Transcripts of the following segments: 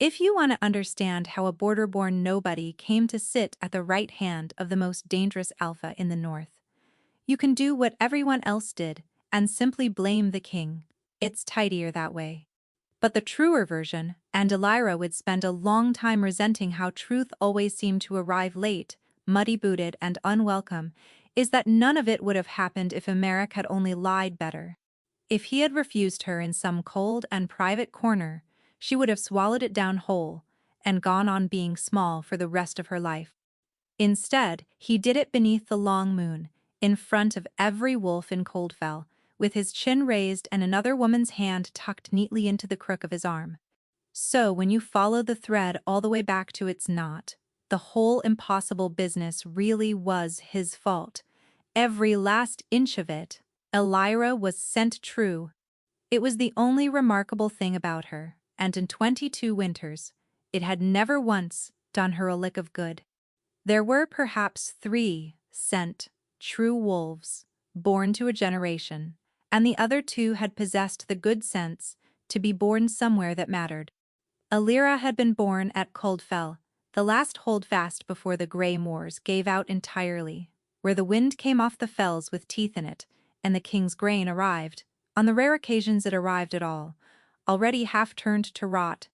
If you want to understand how a border-born nobody came to sit at the right hand of the most dangerous alpha in the north, you can do what everyone else did and simply blame the king. It's tidier that way. But the truer version, and Elira would spend a long time resenting how truth always seemed to arrive late, muddy-booted and unwelcome, is that none of it would have happened if Emeric had only lied better. If he had refused her in some cold and private corner, she would have swallowed it down whole and gone on being small for the rest of her life. Instead, he did it beneath the long moon, in front of every wolf in Coldfell, with his chin raised and another woman's hand tucked neatly into the crook of his arm. So when you follow the thread all the way back to its knot, the whole impossible business really was his fault. Every last inch of it. Elira was sent true. It was the only remarkable thing about her, and in 22 winters, it had never once done her a lick of good. There were perhaps 3 sent, true wolves, born to a generation, and the other 2 had possessed the good sense to be born somewhere that mattered. Elira had been born at Coldfell, the last holdfast before the grey moors gave out entirely, where the wind came off the fells with teeth in it, and the king's grain arrived, on the rare occasions it arrived at all, already half turned to rot.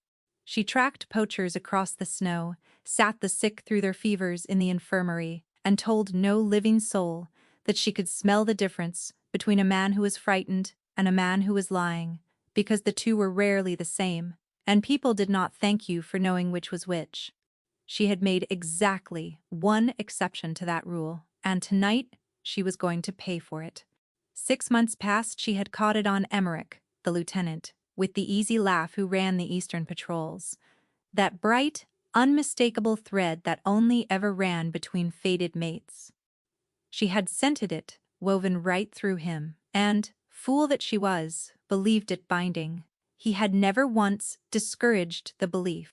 She tracked poachers across the snow, sat the sick through their fevers in the infirmary, and told no living soul that she could smell the difference between a man who was frightened and a man who was lying, because the two were rarely the same, and people did not thank you for knowing which was which. She had made exactly one exception to that rule, and tonight she was going to pay for it. 6 months past she had caught it on Emeric, the lieutenant, with the easy laugh who ran the eastern patrols. That bright, unmistakable thread that only ever ran between fated mates. She had scented it, woven right through him, and, fool that she was, believed it binding. He had never once discouraged the belief.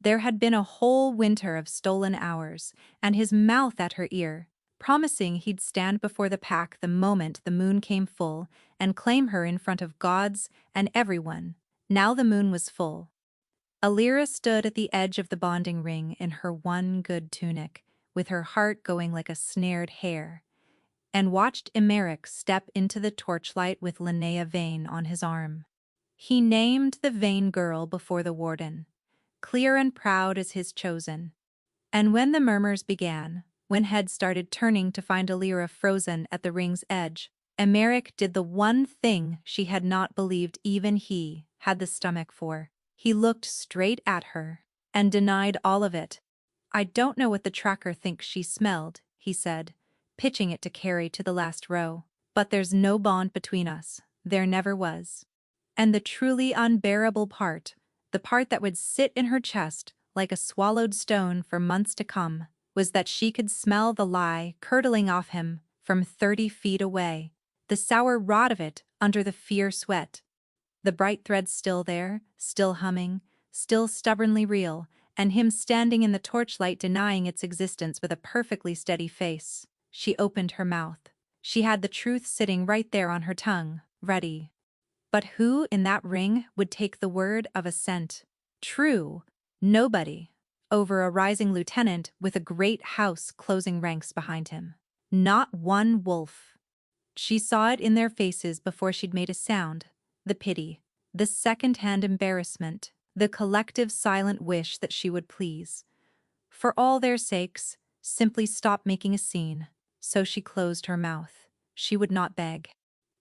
There had been a whole winter of stolen hours, and his mouth at her ear, promising he'd stand before the pack the moment the moon came full and claim her in front of gods and everyone. Now the moon was full. Elira stood at the edge of the bonding ring in her one good tunic, with her heart going like a snared hare, and watched Emeric step into the torchlight with Linnea Vane on his arm. He named the Vane girl before the warden, clear and proud as his chosen. And when the murmurs began, when heads started turning to find Elira frozen at the ring's edge, Emeric did the one thing she had not believed even he had the stomach for. He looked straight at her and denied all of it. "I don't know what the tracker thinks she smelled," he said, pitching it to Carrie to the last row, "but there's no bond between us. There never was." And the truly unbearable part, the part that would sit in her chest like a swallowed stone for months to come, was that she could smell the lie curdling off him from 30 feet away, the sour rot of it under the fierce sweat. The bright thread still there, still humming, still stubbornly real, and him standing in the torchlight denying its existence with a perfectly steady face. She opened her mouth. She had the truth sitting right there on her tongue, ready. But who in that ring would take the word of a scent? True, nobody, over a rising lieutenant with a great house closing ranks behind him. Not one wolf. She saw it in their faces before she'd made a sound. The pity, the second-hand embarrassment, the collective silent wish that she would please. For all their sakes, simply stop making a scene. So she closed her mouth. She would not beg.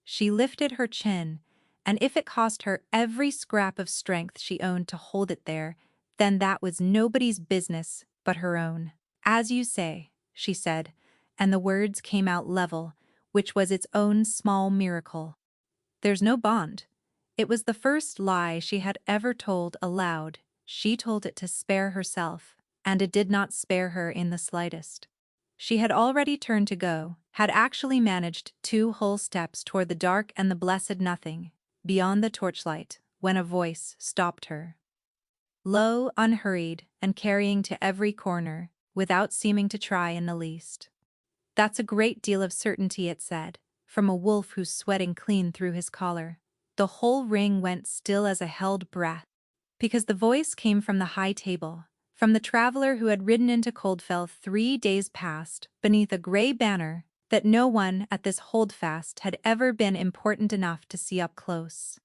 She lifted her chin, and if it cost her every scrap of strength she owned to hold it there, then that was nobody's business but her own. "As you say," she said, and the words came out level, which was its own small miracle. "There's no bond." It was the first lie she had ever told aloud. She told it to spare herself, and it did not spare her in the slightest. She had already turned to go, had actually managed 2 whole steps toward the dark and the blessed nothing, beyond the torchlight, when a voice stopped her. Low, unhurried, and carrying to every corner, without seeming to try in the least. "That's a great deal of certainty," it said, from a wolf who's sweating clean through his collar. The whole ring went still as a held breath. Because the voice came from the high table, from the traveler who had ridden into Coldfell 3 days past, beneath a gray banner that no one at this holdfast had ever been important enough to see up close.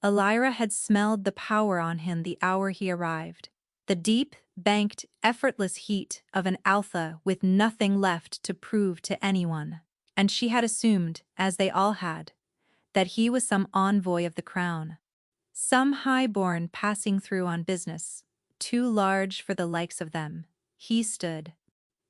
Elira had smelled the power on him the hour he arrived, the deep, banked, effortless heat of an alpha with nothing left to prove to anyone, and she had assumed, as they all had, that he was some envoy of the crown, some high-born passing through on business, too large for the likes of them. He stood.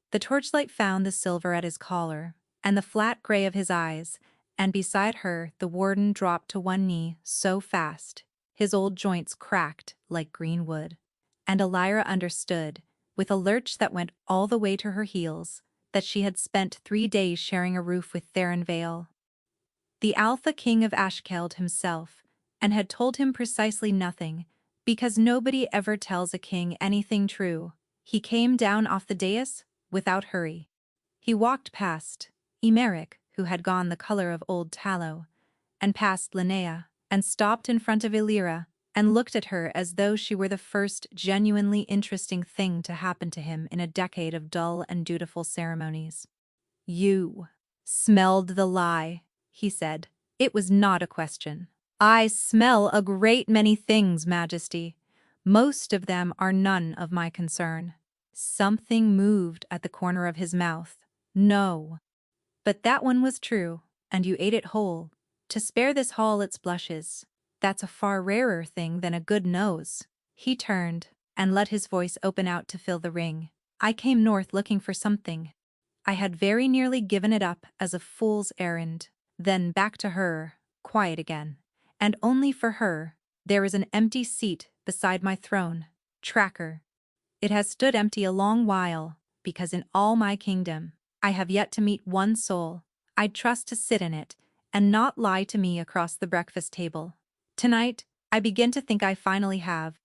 The torchlight found the silver at his collar, and the flat gray of his eyes, and beside her the warden dropped to one knee so fast, his old joints cracked like green wood. And Elira understood, with a lurch that went all the way to her heels, that she had spent 3 days sharing a roof with Theron Vale, the Alpha King of Ashkeld himself, and had told him precisely nothing, because nobody ever tells a king anything true. He came down off the dais without hurry. He walked past Emeric, who had gone the color of old tallow, and past Linnea, and stopped in front of Elira, and looked at her as though she were the first genuinely interesting thing to happen to him in a decade of dull and dutiful ceremonies. "You smelled the lie," he said. "It was not a question." "I smell a great many things, Majesty. Most of them are none of my concern." Something moved at the corner of his mouth. "No. But that one was true, and you ate it whole. To spare this hall its blushes, that's a far rarer thing than a good nose." He turned, and let his voice open out to fill the ring. "I came north looking for something. I had very nearly given it up as a fool's errand. Then back to her, quiet again. And only for her, there is an empty seat beside my throne. Tracker. It has stood empty a long while, because in all my kingdom, I have yet to meet one soul I'd trust to sit in it and not lie to me across the breakfast table. Tonight, I begin to think I finally have."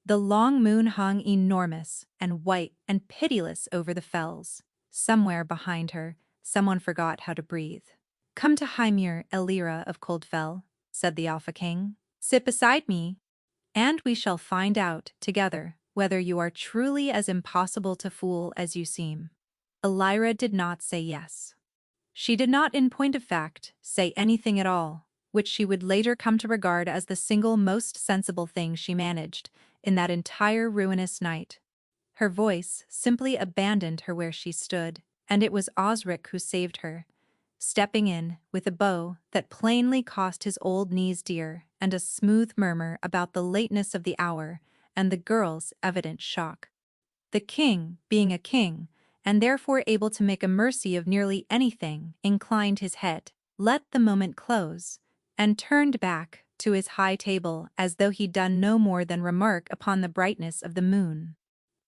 The long moon hung enormous and white and pitiless over the fells. Somewhere behind her, someone forgot how to breathe. "Come to Hymir, Elira of Coldfell," said the Alpha King. "Sit beside me, and we shall find out, together, whether you are truly as impossible to fool as you seem." Elira did not say yes. She did not, in point of fact, say anything at all, which she would later come to regard as the single most sensible thing she managed in that entire ruinous night. Her voice simply abandoned her where she stood, and it was Osric who saved her, stepping in with a bow that plainly cost his old knees dear and a smooth murmur about the lateness of the hour and the girl's evident shock. The king, being a king, and therefore able to make a mercy of nearly anything, inclined his head, let the moment close, and turned back to his high table as though he'd done no more than remark upon the brightness of the moon.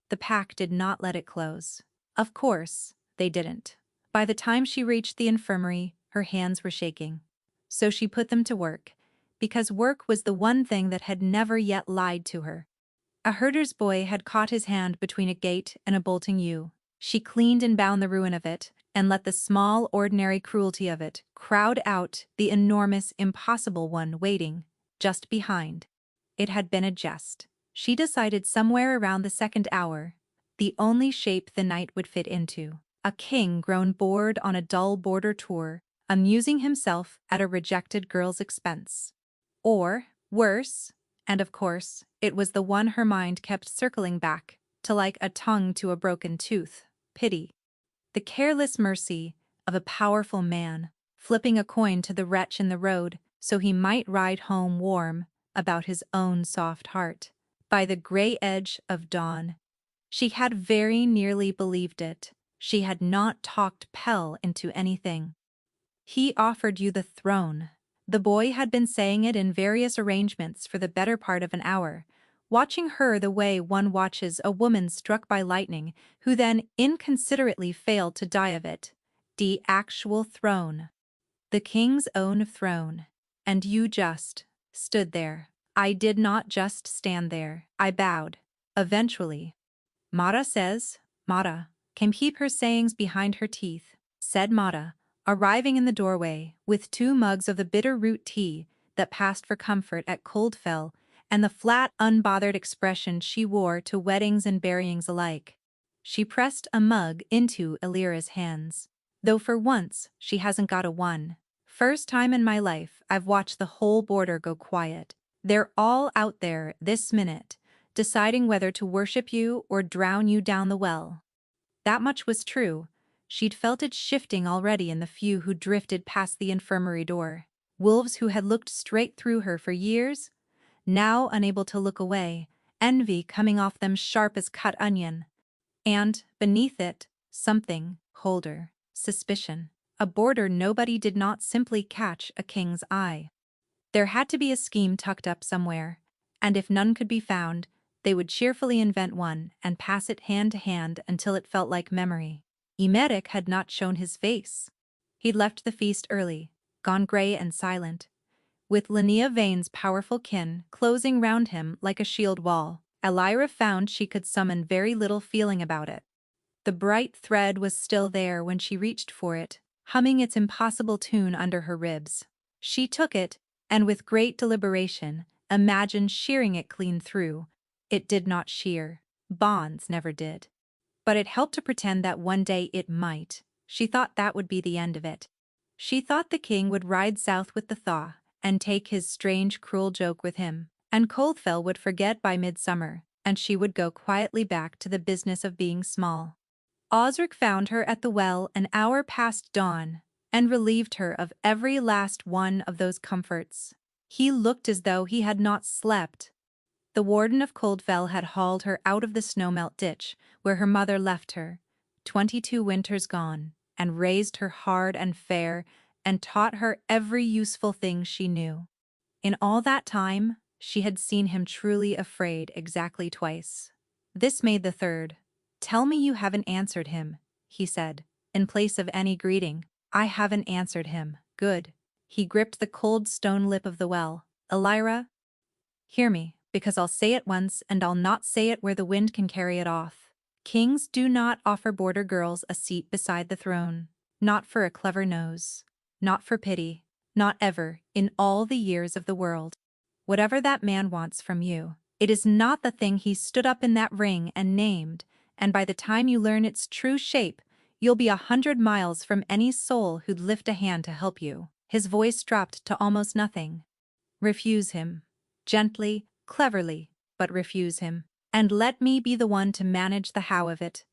The pack did not let it close. Of course, they didn't. By the time she reached the infirmary, her hands were shaking. So she put them to work, because work was the one thing that had never yet lied to her. A herder's boy had caught his hand between a gate and a bolting ewe. She cleaned and bound the ruin of it, and let the small, ordinary cruelty of it crowd out the enormous, impossible one waiting just behind. It had been a jest. She decided somewhere around the second hour, the only shape the night would fit into. A king grown bored on a dull border tour, amusing himself at a rejected girl's expense. Or, worse, and of course, it was the one her mind kept circling back to, like a tongue to a broken tooth, pity. The careless mercy of a powerful man, flipping a coin to the wretch in the road so he might ride home warm about his own soft heart. By the gray edge of dawn, she had very nearly believed it. She had not talked Pell into anything. "He offered you the throne." The boy had been saying it in various arrangements for the better part of an hour, watching her the way one watches a woman struck by lightning who then inconsiderately failed to die of it. The actual throne. The king's own throne. And you just stood there. I did not just stand there. I bowed. Eventually. "Mata says," Mata can keep her sayings behind her teeth, said Mata, arriving in the doorway with 2 mugs of the bitter root tea that passed for comfort at Coldfell and the flat, unbothered expression she wore to weddings and buryings alike. She pressed a mug into Elira's hands. Though for once, she hasn't got a one. First time in my life I've watched the whole border go quiet. They're all out there this minute, deciding whether to worship you or drown you down the well. That much was true. She'd felt it shifting already in the few who drifted past the infirmary door. Wolves who had looked straight through her for years, now unable to look away, envy coming off them sharp as cut onion. And, beneath it, something colder, suspicion. A border nobody did not simply catch a king's eye. There had to be a scheme tucked up somewhere, and if none could be found, they would cheerfully invent one and pass it hand to hand until it felt like memory. Emeric had not shown his face. He'd left the feast early, gone gray and silent, with Linnea Vane's powerful kin closing round him like a shield wall. Elira found she could summon very little feeling about it. The bright thread was still there when she reached for it, humming its impossible tune under her ribs. She took it, and with great deliberation, imagined shearing it clean through. It did not shear. Bonds never did. But it helped to pretend that one day it might. She thought that would be the end of it. She thought the king would ride south with the thaw, and take his strange, cruel joke with him, and Coldfell would forget by midsummer, and she would go quietly back to the business of being small. Osric found her at the well an hour past dawn, and relieved her of every last one of those comforts. He looked as though he had not slept. The warden of Coldfell had hauled her out of the snowmelt ditch, where her mother left her, 22 winters gone, and raised her hard and fair, and taught her every useful thing she knew. In all that time, she had seen him truly afraid exactly twice. This made the third. "Tell me you haven't answered him," he said, in place of any greeting. "I haven't answered him. Good." He gripped the cold stone lip of the well. "Elira, hear me, because I'll say it once and I'll not say it where the wind can carry it off. Kings do not offer border girls a seat beside the throne. Not for a clever nose. Not for pity. Not ever, in all the years of the world. Whatever that man wants from you, it is not the thing he stood up in that ring and named, and by the time you learn its true shape, you'll be 100 miles from any soul who'd lift a hand to help you." His voice dropped to almost nothing. "Refuse him. Gently, cleverly, but refuse him. And let me be the one to manage the how of it."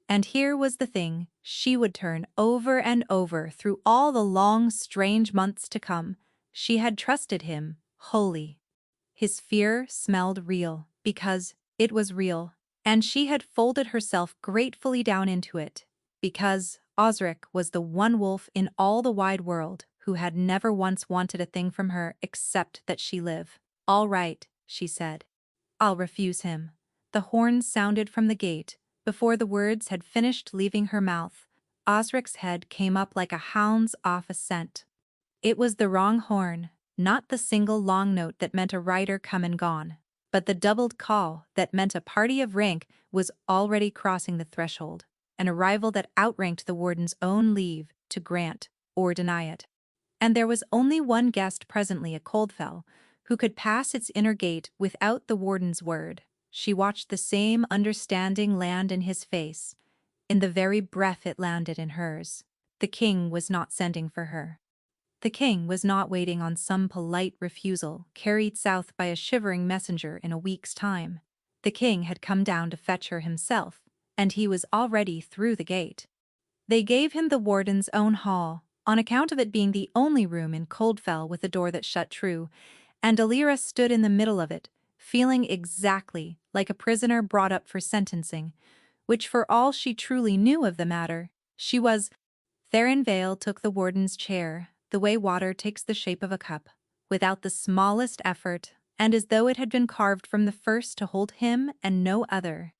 And here was the thing she would turn over and over through all the long, strange months to come. She had trusted him, wholly. His fear smelled real, because it was real, and she had folded herself gratefully down into it, because Osric was the one wolf in all the wide world who had never once wanted a thing from her except that she live. "All right," she said. "I'll refuse him." The horns sounded from the gate. Before the words had finished leaving her mouth, Osric's head came up like a hound's off a scent. It was the wrong horn, not the single long note that meant a rider come and gone, but the doubled call that meant a party of rank was already crossing the threshold, an arrival that outranked the warden's own leave to grant or deny it. And there was only one guest presently at Coldfell who could pass its inner gate without the warden's word. She watched the same understanding land in his face, in the very breath it landed in hers. The king was not sending for her. The king was not waiting on some polite refusal carried south by a shivering messenger in a week's time. The king had come down to fetch her himself, and he was already through the gate. They gave him the warden's own hall, on account of it being the only room in Coldfell with a door that shut true, and Elira stood in the middle of it, feeling exactly like a prisoner brought up for sentencing, which for all she truly knew of the matter, she was. Theron Vale took the warden's chair, the way water takes the shape of a cup, without the smallest effort, and as though it had been carved from the first to hold him and no other.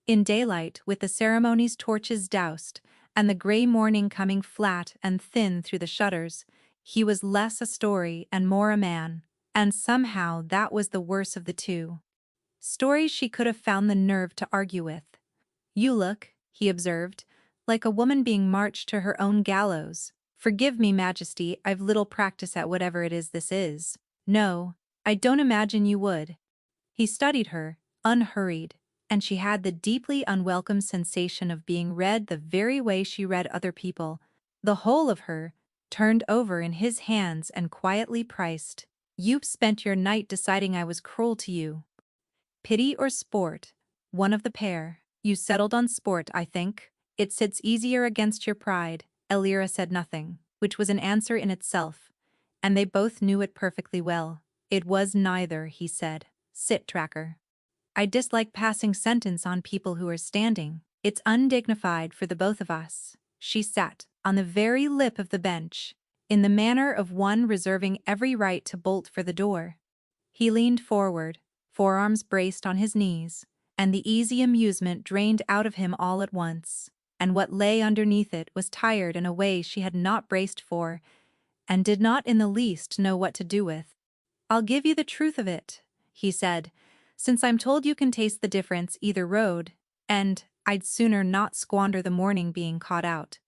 In daylight, with the ceremony's torches doused, and the grey morning coming flat and thin through the shutters, he was less a story and more a man, and somehow that was the worse of the two. Stories she could have found the nerve to argue with. "You look," he observed, "like a woman being marched to her own gallows. Forgive me, Majesty, I've little practice at whatever it is this is." "No, I don't imagine you would." He studied her, unhurried, and she had the deeply unwelcome sensation of being read the very way she read other people, the whole of her, turned over in his hands and quietly priced. "You've spent your night deciding I was cruel to you. Pity or sport? One of the pair. You settled on sport, I think. It sits easier against your pride." Elira said nothing, which was an answer in itself, and they both knew it perfectly well. "It was neither," he said. "Sit, Tracker. I dislike passing sentence on people who are standing. It's undignified for the both of us." She sat, on the very lip of the bench, in the manner of one reserving every right to bolt for the door. He leaned forward, forearms braced on his knees, and the easy amusement drained out of him all at once, and what lay underneath it was tired in a way she had not braced for, and did not in the least know what to do with. "I'll give you the truth of it," he said, "since I'm told you can taste the difference either road, and I'd sooner not squander the morning being caught out.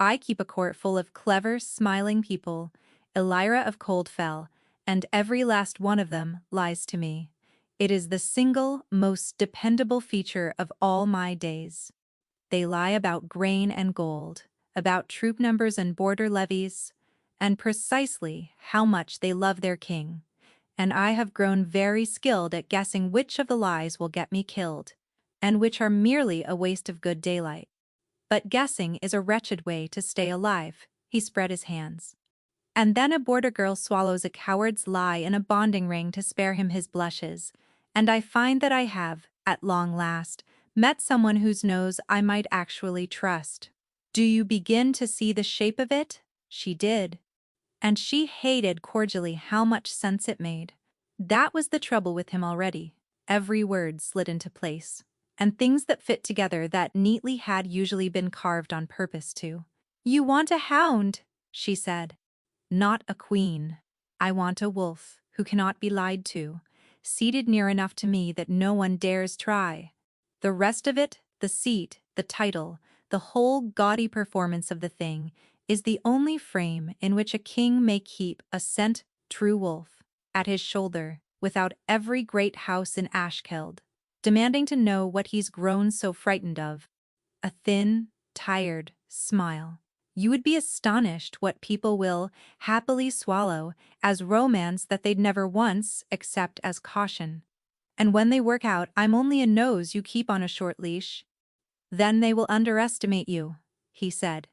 I keep a court full of clever, smiling people, Elira of Coldfell, and every last one of them lies to me. It is the single, most dependable feature of all my days. They lie about grain and gold, about troop numbers and border levies, and precisely how much they love their king. And I have grown very skilled at guessing which of the lies will get me killed, and which are merely a waste of good daylight. But guessing is a wretched way to stay alive." He spread his hands. "And then a border girl swallows a coward's lie in a bonding ring to spare him his blushes, and I find that I have, at long last, met someone whose nose I might actually trust. Do you begin to see the shape of it?" She did. And she hated cordially how much sense it made. That was the trouble with him already. Every word slid into place, and things that fit together that neatly had usually been carved on purpose to. "You want a hound," she said. "Not a queen. I want a wolf who cannot be lied to, seated near enough to me that no one dares try. The rest of it, the seat, the title, the whole gaudy performance of the thing, is the only frame in which a king may keep a scent true wolf at his shoulder without every great house in Ashkeld demanding to know what he's grown so frightened of." A thin, tired smile. "You would be astonished what people will happily swallow as romance that they'd never once accept as caution. And when they work out I'm only a nose you keep on a short leash, then they will underestimate you," he said,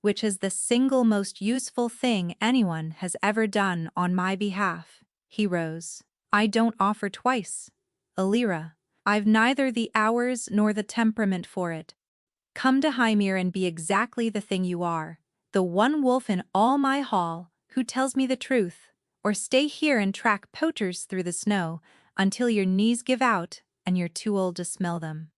"which is the single most useful thing anyone has ever done on my behalf." He rose. "I don't offer twice, Elira. I've neither the hours nor the temperament for it. Come to Hymir and be exactly the thing you are, the one wolf in all my hall who tells me the truth, or stay here and track poachers through the snow until your knees give out and you're too old to smell them.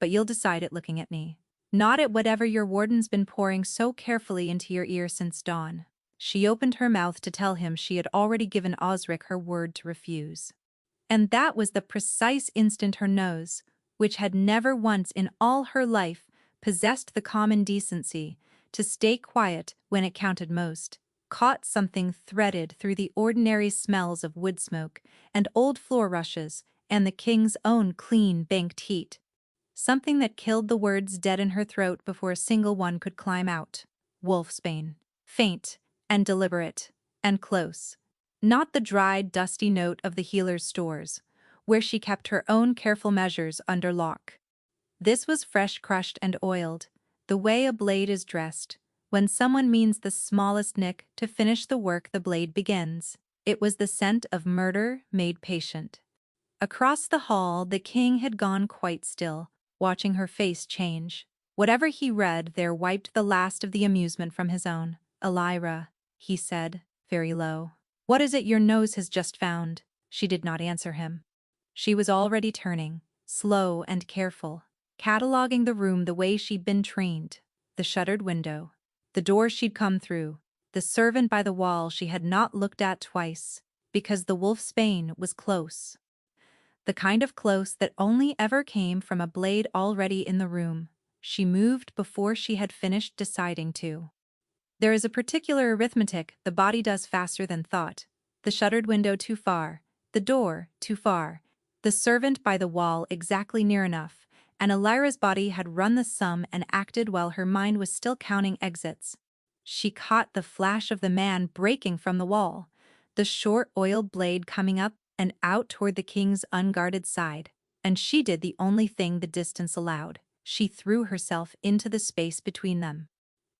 But you'll decide it looking at me, not at whatever your warden's been pouring so carefully into your ear since dawn." She opened her mouth to tell him she had already given Osric her word to refuse. And that was the precise instant her nose, which had never once in all her life possessed the common decency to stay quiet when it counted most, caught something threaded through the ordinary smells of wood smoke and old floor rushes and the king's own clean banked heat. Something that killed the words dead in her throat before a single one could climb out. Wolfsbane. Faint, and deliberate, and close. Not the dried, dusty note of the healer's stores, where she kept her own careful measures under lock. This was fresh crushed and oiled, the way a blade is dressed, when someone means the smallest nick to finish the work the blade begins. It was the scent of murder made patient. Across the hall the king had gone quite still, watching her face change. Whatever he read there wiped the last of the amusement from his own. "Elira," he said, very low. "What is it your nose has just found?" She did not answer him. She was already turning, slow and careful, cataloguing the room the way she'd been trained. The shuttered window, the door she'd come through, the servant by the wall she had not looked at twice, because the wolfsbane was close. The kind of close that only ever came from a blade already in the room. She moved before she had finished deciding to. There is a particular arithmetic the body does faster than thought. The shuttered window too far, the door too far, The servant by the wall exactly near enough, and Elira's body had run the sum and acted while her mind was still counting exits. She caught the flash of the man breaking from the wall, the short oiled blade coming up and out toward the king's unguarded side, and she did the only thing the distance allowed. She threw herself into the space between them.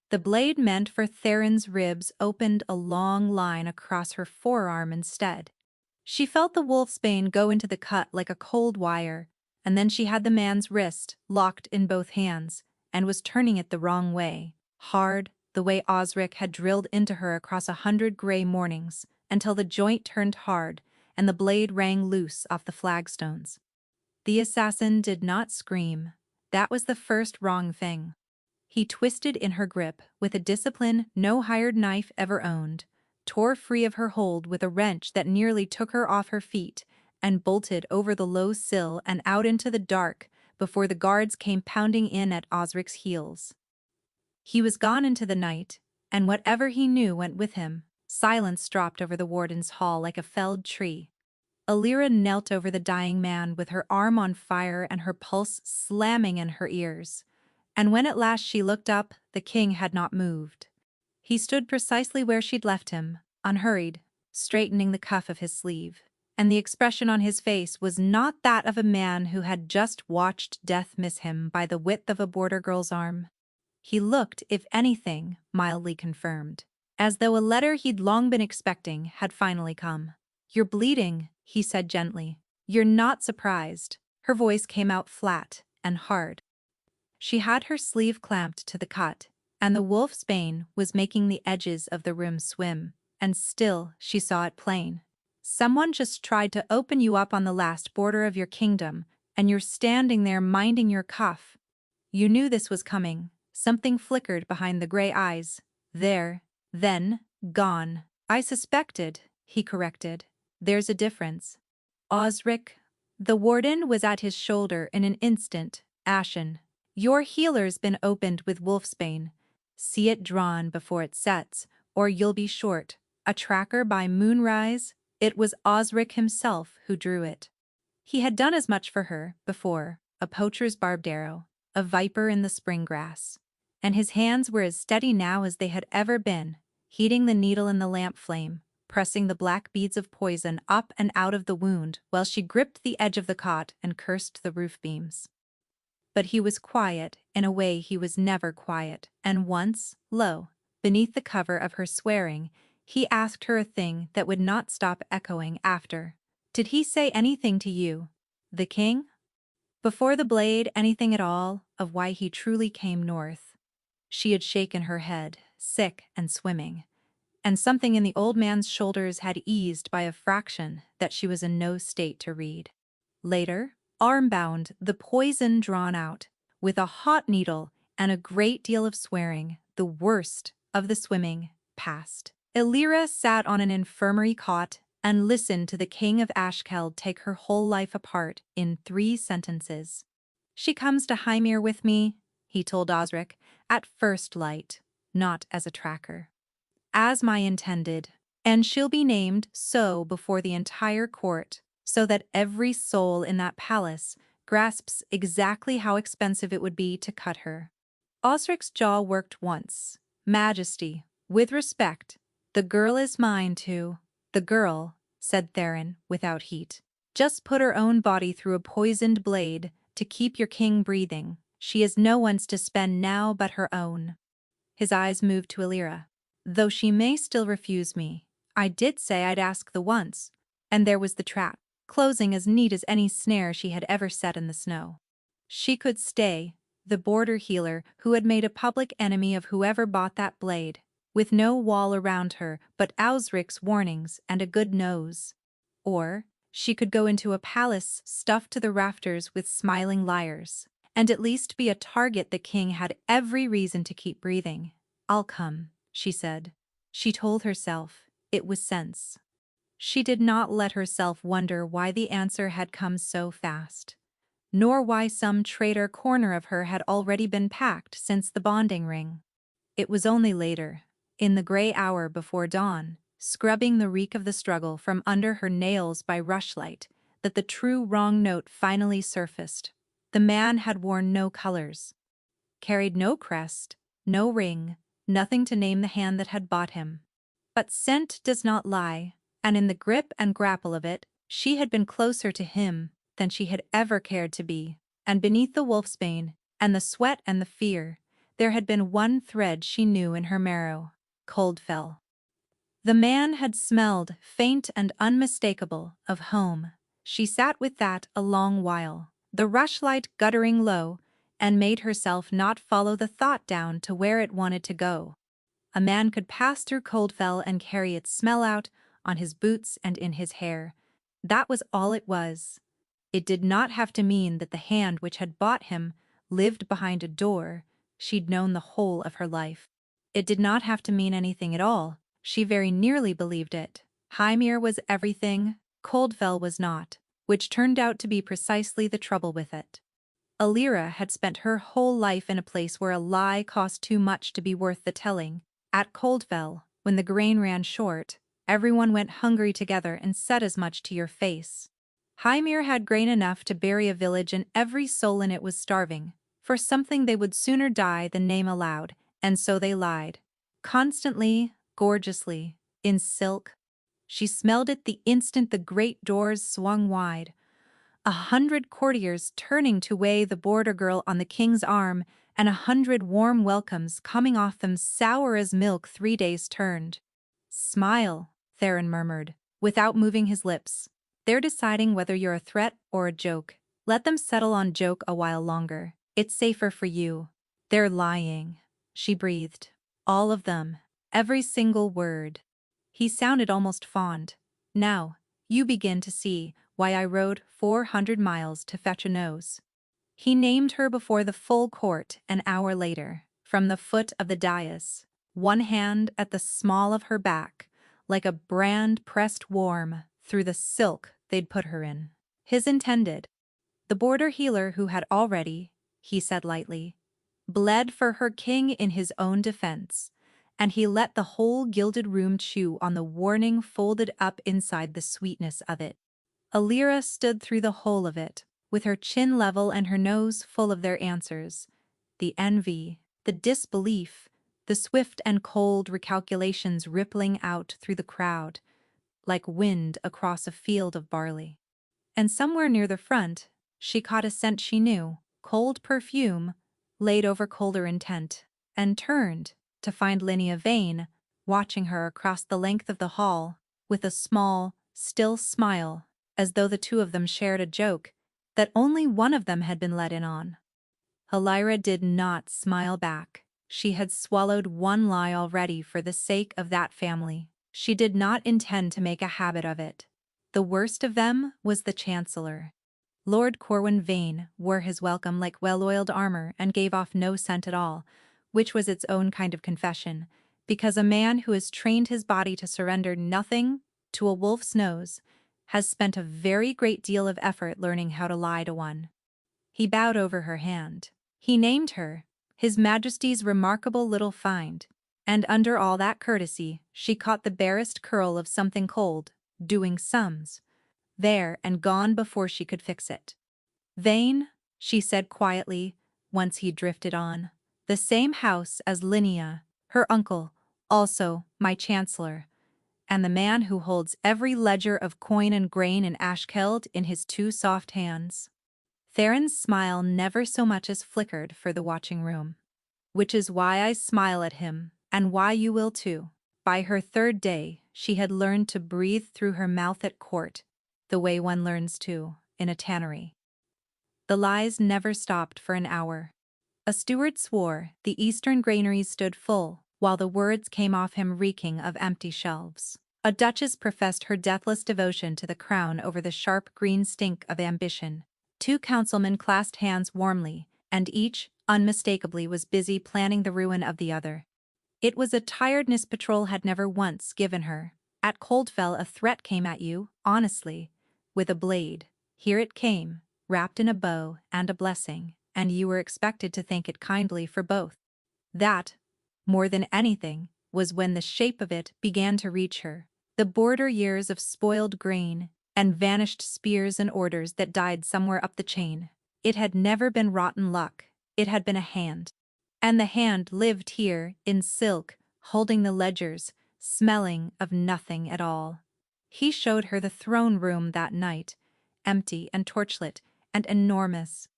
The blade meant for Theron's ribs opened a long line across her forearm instead. She felt the wolfsbane go into the cut like a cold wire, and then she had the man's wrist locked in both hands and was turning it the wrong way, hard, the way Osric had drilled into her across 100 gray mornings, until the joint turned hard and the blade rang loose off the flagstones. The assassin did not scream. That was the first wrong thing. He twisted in her grip with a discipline no hired knife ever owned, tore free of her hold with a wrench that nearly took her off her feet, and bolted over the low sill and out into the dark before the guards came pounding in at Osric's heels. He was gone into the night, and whatever he knew went with him. Silence dropped over the warden's hall like a felled tree. Elira knelt over the dying man with her arm on fire and her pulse slamming in her ears. And when at last she looked up, the king had not moved. He stood precisely where she'd left him, unhurried, straightening the cuff of his sleeve. And the expression on his face was not that of a man who had just watched death miss him by the width of a border girl's arm. He looked, if anything, mildly confirmed, as though a letter he'd long been expecting had finally come. "You're bleeding," he said gently. "You're not surprised." Her voice came out flat and hard. She had her sleeve clamped to the cut, and the wolf's bane was making the edges of the room swim, and still she saw it plain. "Someone just tried to open you up on the last border of your kingdom, and you're standing there minding your cuff. You knew this was coming." Something flickered behind the gray eyes. "There, then, gone." "I suspected," he corrected. "There's a difference." "Osric." The warden was at his shoulder in an instant, ashen. "Your healer's been opened with wolfsbane. See it drawn before it sets, or you'll be short. A tracker by moonrise." It was Osric himself who drew it. He had done as much for her, before, a poacher's barbed arrow, a viper in the spring grass. And his hands were as steady now as they had ever been, heating the needle in the lamp flame, pressing the black beads of poison up and out of the wound while she gripped the edge of the cot and cursed the roof beams. But he was quiet in a way he was never quiet, and once, lo, beneath the cover of her swearing, he asked her a thing that would not stop echoing after. "Did he say anything to you, the king? Before the blade, anything at all of why he truly came north?" She had shaken her head, sick and swimming, and something in the old man's shoulders had eased by a fraction that she was in no state to read. Later, arm-bound, the poison drawn out, with a hot needle and a great deal of swearing, the worst of the swimming passed. Elira sat on an infirmary cot and listened to the king of Ashkeld take her whole life apart in 3 sentences. "She comes to Hymir with me," he told Osric, "at first light, not as a tracker. As my intended, and she'll be named so before the entire court, so that every soul in that palace grasps exactly how expensive it would be to cut her." Osric's jaw worked once. "Majesty, with respect, the girl is mine too." "The girl," said Theron, without heat, "just put her own body through a poisoned blade to keep your king breathing. She is no one's to spend now but her own." His eyes moved to Elira. "Though she may still refuse me, I did say I'd ask the once." And there was the trap, closing as neat as any snare she had ever set in the snow. She could stay, the border healer who had made a public enemy of whoever bought that blade, with no wall around her but Osric's warnings and a good nose. Or she could go into a palace stuffed to the rafters with smiling liars, and at least be a target the king had every reason to keep breathing. "I'll come," she said. She told herself it was sense. She did not let herself wonder why the answer had come so fast, nor why some traitor corner of her had already been packed since the bonding ring. It was only later, in the gray hour before dawn, scrubbing the reek of the struggle from under her nails by rushlight, that the true wrong note finally surfaced. The man had worn no colors, carried no crest, no ring, nothing to name the hand that had bought him. But scent does not lie, and in the grip and grapple of it, she had been closer to him than she had ever cared to be. And beneath the wolfsbane, and the sweat and the fear, there had been one thread she knew in her marrow: Coldfell. The man had smelled, faint and unmistakable, of home. She sat with that a long while, the rushlight guttering low, and made herself not follow the thought down to where it wanted to go. A man could pass through Coldfell and carry its smell out on his boots and in his hair. That was all it was. It did not have to mean that the hand which had bought him lived behind a door she'd known the whole of her life. It did not have to mean anything at all. She very nearly believed it. Hymir was everything, Coldfell was not, which turned out to be precisely the trouble with it. Alira had spent her whole life in a place where a lie cost too much to be worth the telling. At Coldfell, when the grain ran short, everyone went hungry together and said as much to your face. Hymir had grain enough to bury a village and every soul in it was starving, for something they would sooner die than name aloud, and so they lied. Constantly, gorgeously, in silk. She smelled it the instant the great doors swung wide. 100 courtiers turning to weigh the border girl on the king's arm, and 100 warm welcomes coming off them sour as milk 3 days turned. Smile, Theron murmured, without moving his lips. They're deciding whether you're a threat or a joke. Let them settle on joke a while longer. It's safer for you. They're lying, she breathed. All of them. Every single word. He sounded almost fond. Now, you begin to see why I rode 400 miles to fetch a nose. He named her before the full court an hour later, from the foot of the dais, one hand at the small of her back, like a brand pressed warm through the silk they'd put her in. His intended. The border healer who had already, he said lightly, bled for her king in his own defense, and he let the whole gilded room chew on the warning folded up inside the sweetness of it. Alira stood through the whole of it, with her chin level and her nose full of their answers. The envy, the disbelief, the swift and cold recalculations rippling out through the crowd, like wind across a field of barley. And somewhere near the front, she caught a scent she knew, cold perfume, laid over colder intent, and turned to find Linnea Vane watching her across the length of the hall with a small, still smile, as though the two of them shared a joke that only one of them had been let in on. Alira did not smile back. She had swallowed one lie already for the sake of that family. She did not intend to make a habit of it. The worst of them was the Chancellor. Lord Corwin Vane wore his welcome like well-oiled armor and gave off no scent at all, which was its own kind of confession, because a man who has trained his body to surrender nothing to a wolf's nose has spent a very great deal of effort learning how to lie to one. He bowed over her hand. He named her, His Majesty's remarkable little find, and under all that courtesy she caught the barest curl of something cold, doing sums, there and gone before she could fix it. Vane, she said quietly, once he drifted on. The same house as Linnea, her uncle, also my Chancellor, and the man who holds every ledger of coin and grain in Ashkeld in his 2 soft hands. Theron's smile never so much as flickered for the watching room. Which is why I smile at him, and why you will too. By her 3rd day, she had learned to breathe through her mouth at court, the way one learns to in a tannery. The lies never stopped for an hour. A steward swore the eastern granaries stood full, while the words came off him reeking of empty shelves. A duchess professed her deathless devotion to the crown over the sharp green stink of ambition. 2 councilmen clasped hands warmly, and each, unmistakably, was busy planning the ruin of the other. It was a tiredness patrol had never once given her. At Coldfell a threat came at you, honestly, with a blade. Here it came, wrapped in a bow and a blessing, and you were expected to thank it kindly for both. That, more than anything, was when the shape of it began to reach her. The border years of spoiled grain, and vanished spears and orders that died somewhere up the chain. It had never been rotten luck, it had been a hand. And the hand lived here, in silk, holding the ledgers, smelling of nothing at all. He showed her the throne room that night, empty and torchlit and enormous.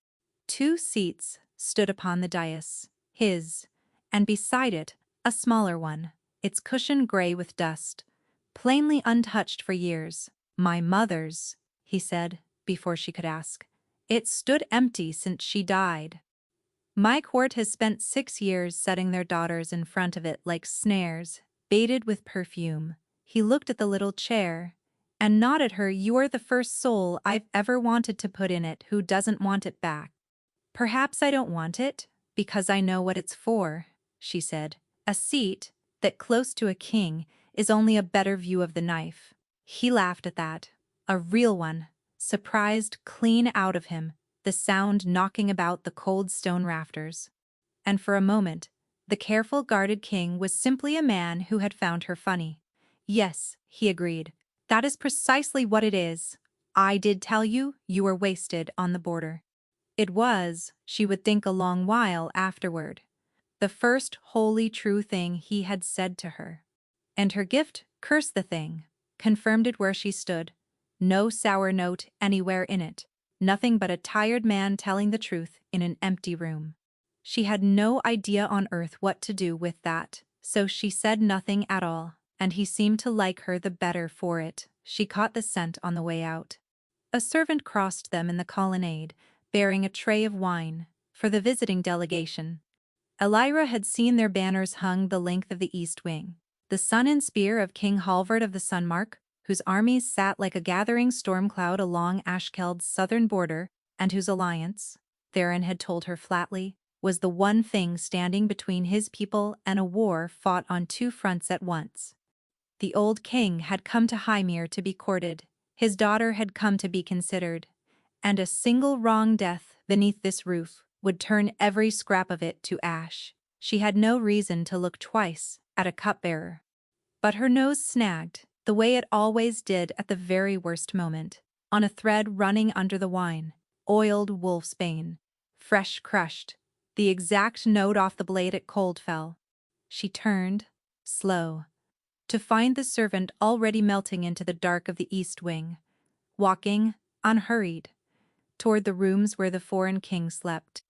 2 seats stood upon the dais, his, and beside it, a smaller one, its cushion gray with dust, plainly untouched for years. "My mother's," he said, before she could ask. "It stood empty since she died." "My court has spent 6 years setting their daughters in front of it like snares, baited with perfume." He looked at the little chair and nodded her. "You're the first soul I've ever wanted to put in it who doesn't want it back." "Perhaps I don't want it, because I know what it's for," she said. "A seat that close to a king is only a better view of the knife." He laughed at that. A real one, surprised clean out of him, the sound knocking about the cold stone rafters. And for a moment, the careful guarded king was simply a man who had found her funny. "Yes," he agreed. "That is precisely what it is. I did tell you you were wasted on the border." It was, she would think a long while afterward, the first wholly true thing he had said to her. And her gift cursed the thing, confirmed it where she stood. No sour note anywhere in it, nothing but a tired man telling the truth in an empty room. She had no idea on earth what to do with that, so she said nothing at all, and he seemed to like her the better for it. She caught the scent on the way out. A servant crossed them in the colonnade, bearing a tray of wine, for the visiting delegation. Elira had seen their banners hung the length of the east wing. The sun and spear of King Halvard of the Sunmark, whose armies sat like a gathering storm cloud along Ashkeld's southern border, and whose alliance, Theron had told her flatly, was the one thing standing between his people and a war fought on 2 fronts at once. The old king had come to Hymir to be courted, his daughter had come to be considered, and a single wrong death beneath this roof would turn every scrap of it to ash. She had no reason to look twice at a cupbearer. But her nose snagged, the way it always did at the very worst moment, on a thread running under the wine, oiled wolfsbane, fresh crushed, the exact note off the blade at Coldfell. She turned, slow, to find the servant already melting into the dark of the east wing, walking, unhurried, toward the rooms where the foreign king slept.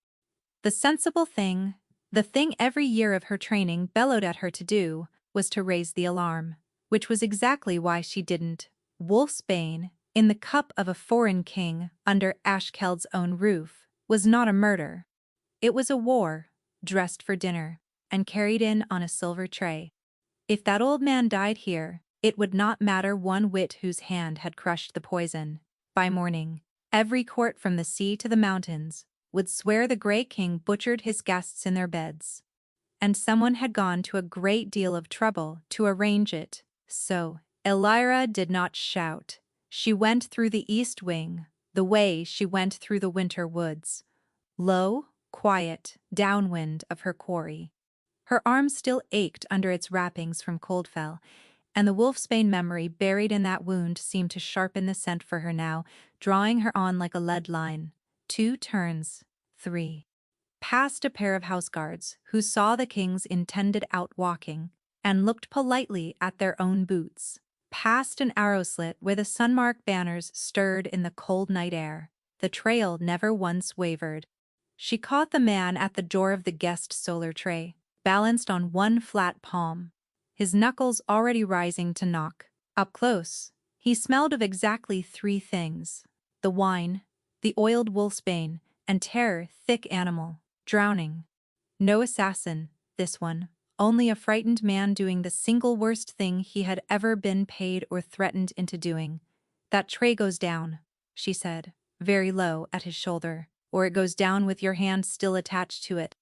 The sensible thing, the thing every year of her training bellowed at her to do, was to raise the alarm, which was exactly why she didn't. Wolfsbane, in the cup of a foreign king under Ashkeld's own roof, was not a murder. It was a war, dressed for dinner, and carried in on a silver tray. If that old man died here, it would not matter one whit whose hand had crushed the poison. By morning, every court from the sea to the mountains would swear the Grey King butchered his guests in their beds. And someone had gone to a great deal of trouble to arrange it. So, Elira did not shout. She went through the east wing, the way she went through the winter woods. Low, quiet, downwind of her quarry. Her arm still ached under its wrappings from Coldfell, and the wolfsbane memory buried in that wound seemed to sharpen the scent for her now, drawing her on like a lead line. 2 turns, 3. Past a pair of houseguards who saw the king's intended out walking and looked politely at their own boots. Past an arrow slit where the Sunmark banners stirred in the cold night air. The trail never once wavered. She caught the man at the door of the guest solar tray, balanced on one flat palm, his knuckles already rising to knock. Up close, he smelled of exactly 3 things: the wine, the oiled wolfsbane, and terror, thick animal, drowning. No assassin, this one, only a frightened man doing the single worst thing he had ever been paid or threatened into doing. "That tray goes down," she said, very low at his shoulder, "or it goes down with your hand still attached to it.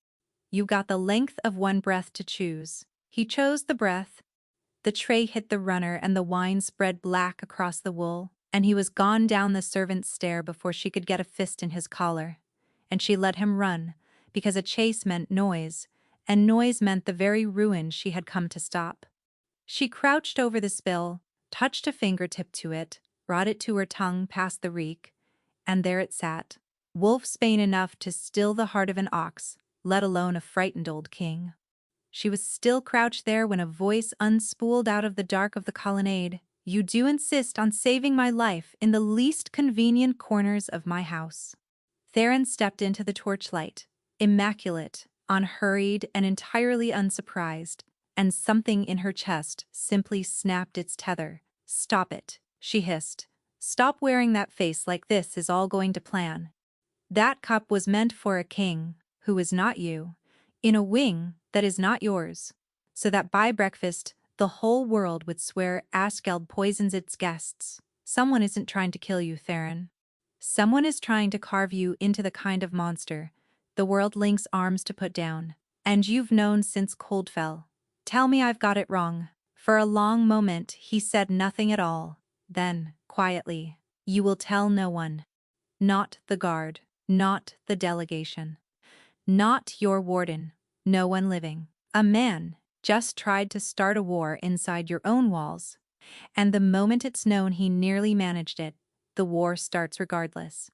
You got the length of one breath to choose." He chose the breath. The tray hit the runner and the wine spread black across the wool, and he was gone down the servant's stair before she could get a fist in his collar. And she let him run, because a chase meant noise, and noise meant the very ruin she had come to stop. She crouched over the spill, touched a fingertip to it, brought it to her tongue past the reek, and there it sat, wolfsbane enough to still the heart of an ox, let alone a frightened old king. She was still crouched there when a voice unspooled out of the dark of the colonnade. "You do insist on saving my life in the least convenient corners of my house." Theron stepped into the torchlight, immaculate, unhurried, and entirely unsurprised, and something in her chest simply snapped its tether. "Stop it," she hissed. "Stop wearing that face like this is all going to plan. That cup was meant for a king, who is not you, in a wing that is not yours, so that by breakfast the whole world would swear Askeld poisons its guests. Someone isn't trying to kill you, Theron. Someone is trying to carve you into the kind of monster the world links arms to put down, and you've known since Coldfell. Tell me I've got it wrong." For a long moment he said nothing at all. Then, quietly, "You will tell no one. Not the guard, not the delegation, not your warden, no one living. A man just tried to start a war inside your own walls, and the moment it's known he nearly managed it, the war starts regardless."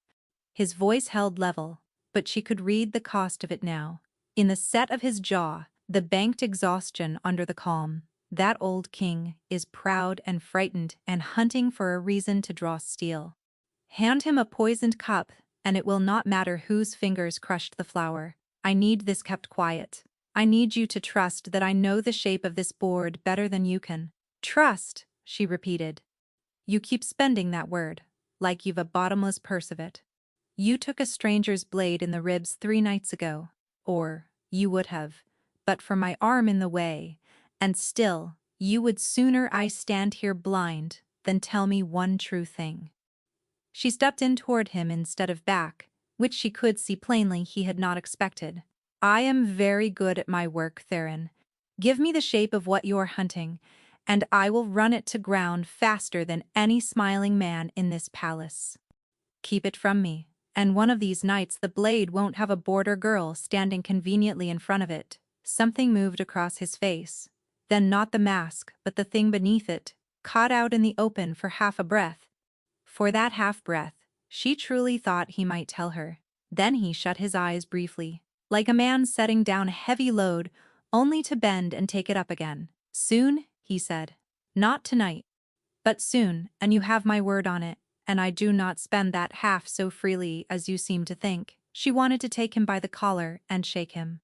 His voice held level, but she could read the cost of it now. In the set of his jaw, the banked exhaustion under the calm. That old king is proud and frightened and hunting for a reason to draw steel. Hand him a poisoned cup, and it will not matter whose fingers crushed the flower. I need this kept quiet. I need you to trust that I know the shape of this board better than you can. Trust, she repeated. You keep spending that word, like you've a bottomless purse of it. You took a stranger's blade in the ribs 3 nights ago, or you would have, but for my arm in the way, and still, you would sooner I stand here blind than tell me one true thing. She stepped in toward him instead of back, which she could see plainly he had not expected. "I am very good at my work, Theron. Give me the shape of what you're hunting, and I will run it to ground faster than any smiling man in this palace. Keep it from me, and one of these nights the blade won't have a border girl standing conveniently in front of it." Something moved across his face, then not the mask but the thing beneath it, caught out in the open for half a breath. For that half breath, she truly thought he might tell her. Then he shut his eyes briefly, like a man setting down a heavy load, only to bend and take it up again. "Soon," he said. "Not tonight, but soon, and you have my word on it, and I do not spend that half so freely as you seem to think." She wanted to take him by the collar and shake him.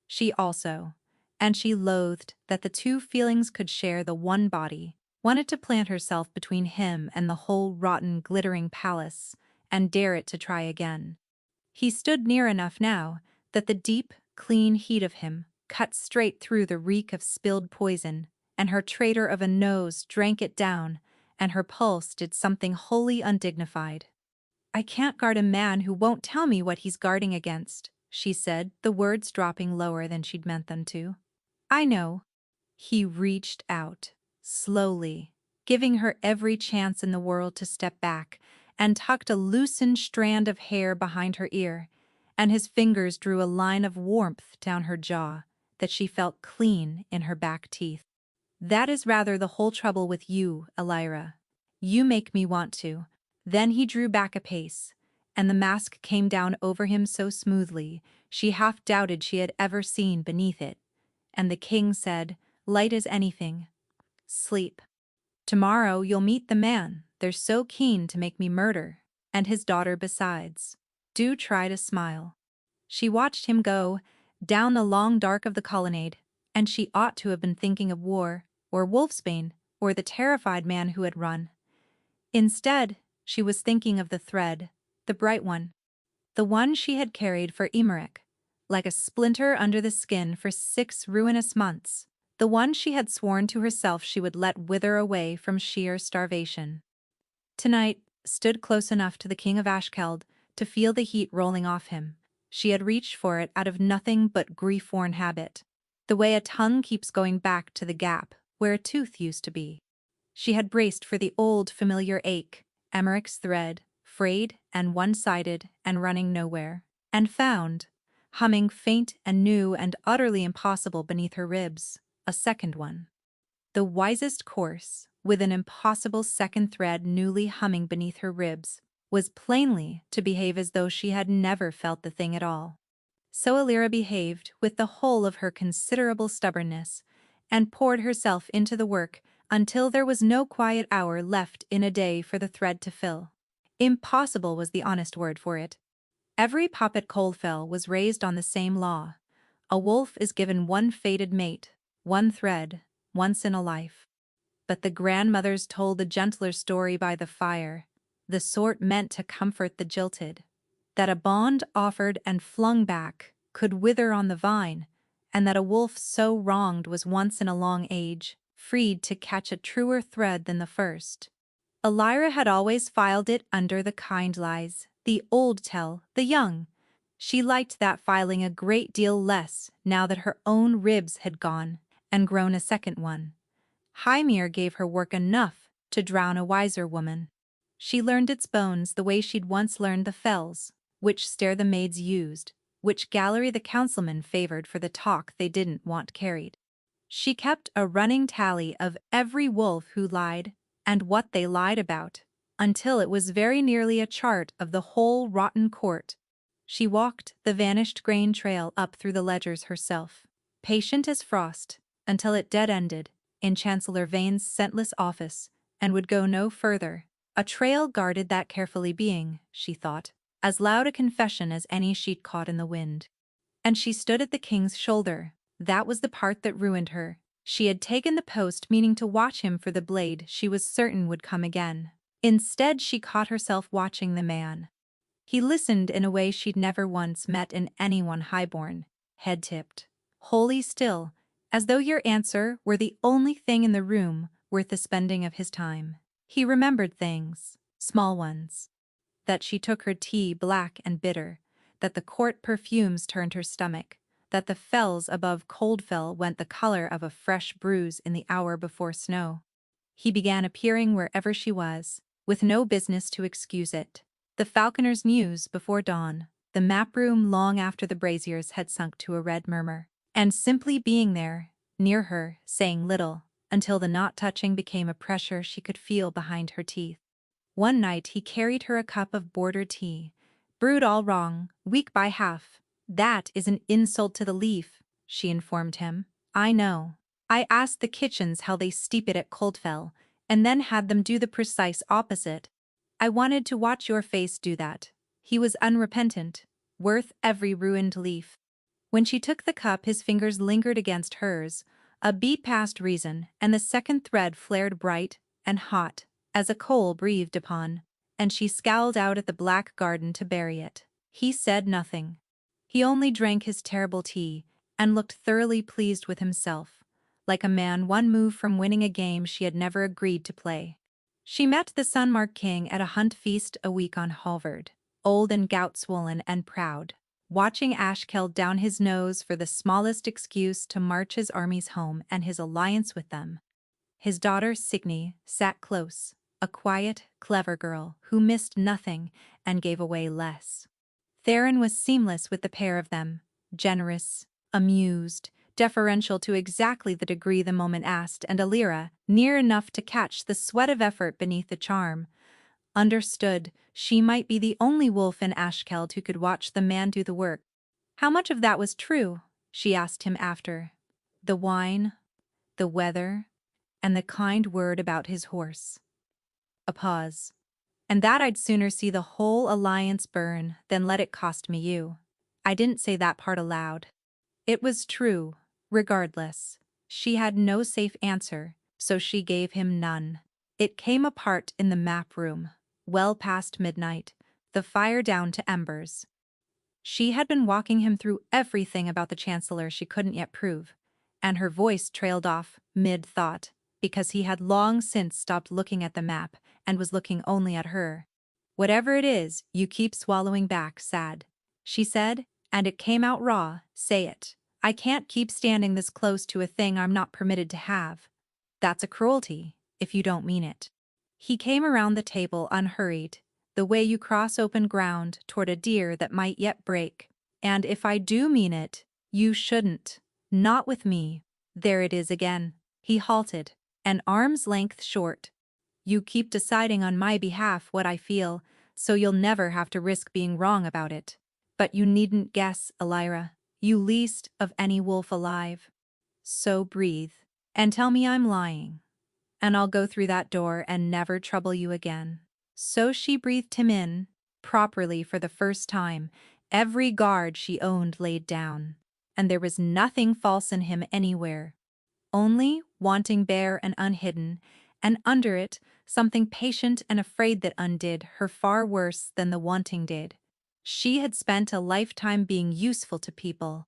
She also, and she loathed that the two feelings could share the one body, wanted to plant herself between him and the whole rotten, glittering palace, and dare it to try again. He stood near enough now that the deep, clean heat of him cut straight through the reek of spilled poison, and her traitor of a nose drank it down, and her pulse did something wholly undignified. "I can't guard a man who won't tell me what he's guarding against," she said, the words dropping lower than she'd meant them to. "I know." He reached out, slowly, giving her every chance in the world to step back, and tucked a loosened strand of hair behind her ear, and his fingers drew a line of warmth down her jaw that she felt clean in her back teeth. "That is rather the whole trouble with you, Elira. You make me want to." Then he drew back a pace, and the mask came down over him so smoothly she half doubted she had ever seen beneath it, and the king said, light as anything, "Sleep. Tomorrow you'll meet the man they're so keen to make me murder, and his daughter besides. Do try to smile." She watched him go down the long dark of the colonnade, and she ought to have been thinking of war, or wolfsbane, or the terrified man who had run. Instead, she was thinking of the thread, the bright one, the one she had carried for Emmerich, like a splinter under the skin for 6 ruinous months, the one she had sworn to herself she would let wither away from sheer starvation. Tonight, stood close enough to the king of Ashkeld to feel the heat rolling off him. She had reached for it out of nothing but grief-worn habit, the way a tongue keeps going back to the gap where a tooth used to be. She had braced for the old familiar ache, Emmerich's thread, frayed and one-sided and running nowhere, and found, humming faint and new and utterly impossible beneath her ribs, a second one. The wisest course with an impossible second thread newly humming beneath her ribs, was plainly to behave as though she had never felt the thing at all. So Alira behaved with the whole of her considerable stubbornness, and poured herself into the work until there was no quiet hour left in a day for the thread to fill. Impossible was the honest word for it. Every pup at Coldfell was raised on the same law. A wolf is given one fated mate, one thread, once in a life. But the grandmothers told a gentler story by the fire, the sort meant to comfort the jilted, that a bond offered and flung back could wither on the vine, and that a wolf so wronged was once in a long age freed to catch a truer thread than the first. Alira had always filed it under the kind lies, the old tell, the young. She liked that filing a great deal less now that her own ribs had gone and grown a second one. Hymir gave her work enough to drown a wiser woman. She learned its bones the way she'd once learned the fells, which stair the maids used, which gallery the councilmen favored for the talk they didn't want carried. She kept a running tally of every wolf who lied and what they lied about, until it was very nearly a chart of the whole rotten court. She walked the vanished grain trail up through the ledgers herself, patient as frost, until it dead-ended in Chancellor Vane's scentless office, and would go no further. A trail guarded that carefully being, she thought, as loud a confession as any she'd caught in the wind. And she stood at the king's shoulder. That was the part that ruined her. She had taken the post meaning to watch him for the blade she was certain would come again. Instead, she caught herself watching the man. He listened in a way she'd never once met in anyone highborn, head-tipped, wholly still, as though your answer were the only thing in the room worth the spending of his time. He remembered things, small ones. That she took her tea black and bitter, that the court perfumes turned her stomach, that the fells above Coldfell went the color of a fresh bruise in the hour before snow. He began appearing wherever she was, with no business to excuse it. The falconer's news before dawn, the map room long after the braziers had sunk to a red murmur, and simply being there, near her, saying little, until the not-touching became a pressure she could feel behind her teeth. One night he carried her a cup of border tea, brewed all wrong, weak by half. "That is an insult to the leaf," she informed him. "I know. I asked the kitchens how they steep it at Coldfell, and then had them do the precise opposite. I wanted to watch your face do that." He was unrepentant, worth every ruined leaf. When she took the cup, his fingers lingered against hers, a beat past reason, and the second thread flared bright and hot as a coal breathed upon, and she scowled out at the black garden to bury it. He said nothing. He only drank his terrible tea and looked thoroughly pleased with himself, like a man one move from winning a game she had never agreed to play. She met the Sunmark King at a hunt feast a week on Halvard, old and gout-swollen and proud, watching Ashkel down his nose for the smallest excuse to march his armies home and his alliance with them. His daughter Signy sat close, a quiet, clever girl who missed nothing and gave away less. Theron was seamless with the pair of them, generous, amused, deferential to exactly the degree the moment asked, and Alira, near enough to catch the sweat of effort beneath the charm, understood she might be the only wolf in Ashkeld who could watch the man do the work. How much of that was true? She asked him after. The wine, the weather, and the kind word about his horse. A pause. "And that I'd sooner see the whole alliance burn than let it cost me you." I didn't say that part aloud. It was true, regardless. She had no safe answer, so she gave him none. It came apart in the map room, well past midnight, the fire down to embers. She had been walking him through everything about the Chancellor she couldn't yet prove, and her voice trailed off mid-thought, because he had long since stopped looking at the map and was looking only at her. "Whatever it is, you keep swallowing back, sad," she said, and it came out raw. "Say it. I can't keep standing this close to a thing I'm not permitted to have. That's a cruelty, if you don't mean it." He came around the table unhurried, the way you cross open ground toward a deer that might yet break. "And if I do mean it, you shouldn't. Not with me. There it is again." He halted, an arm's length short. You keep deciding on my behalf what I feel, so you'll never have to risk being wrong about it. But you needn't guess, Elira. You least of any wolf alive. So breathe, and tell me I'm lying, and I'll go through that door and never trouble you again. So she breathed him in, properly for the first time, every guard she owned laid down, and there was nothing false in him anywhere. Only wanting bare and unhidden, and under it, something patient and afraid that undid her far worse than the wanting did. She had spent a lifetime being useful to people.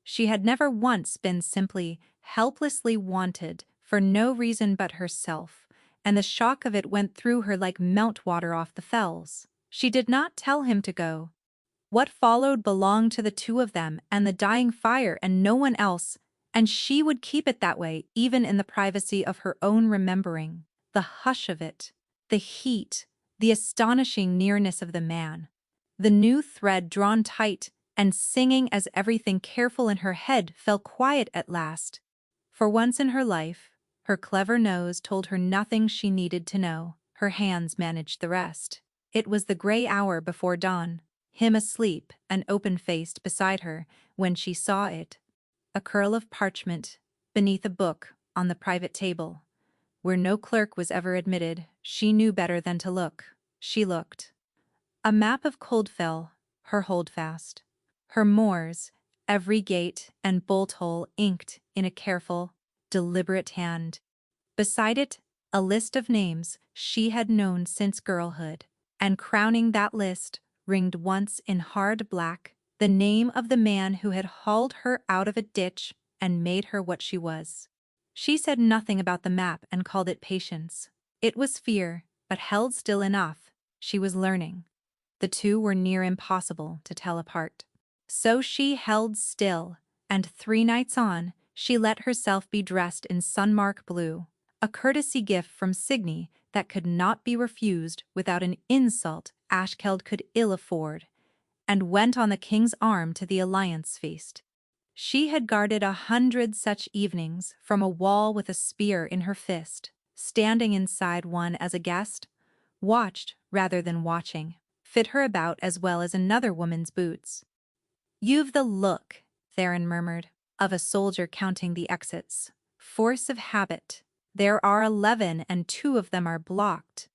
She had never once been simply, helplessly wanted for no reason but herself, and the shock of it went through her like meltwater off the fells. She did not tell him to go. What followed belonged to the two of them and the dying fire and no one else, and she would keep it that way even in the privacy of her own remembering. The hush of it, the heat, the astonishing nearness of the man, the new thread drawn tight and singing as everything careful in her head fell quiet at last. For once in her life, her clever nose told her nothing she needed to know. Her hands managed the rest. It was the gray hour before dawn, him asleep and open-faced beside her when she saw it. A curl of parchment beneath a book on the private table. Where no clerk was ever admitted, she knew better than to look. She looked. A map of Coldfell, her holdfast. Her moors, every gate and bolt-hole inked in a careful, deliberate hand. Beside it, a list of names she had known since girlhood, and crowning that list, ringed once in hard black, the name of the man who had hauled her out of a ditch and made her what she was. She said nothing about the map and called it patience. It was fear, but held still enough. She was learning. The two were near impossible to tell apart. So she held still, and 3 nights on, she let herself be dressed in sunmark blue, a courtesy gift from Signy that could not be refused without an insult Ashkeld could ill afford, and went on the king's arm to the Alliance feast. She had guarded 100 such evenings from a wall with a spear in her fist, standing inside one as a guest, watched rather than watching, fit her about as well as another woman's boots. "You've the look," Theron murmured, "of a soldier counting the exits. Force of habit. There are 11 and 2 of them are blocked."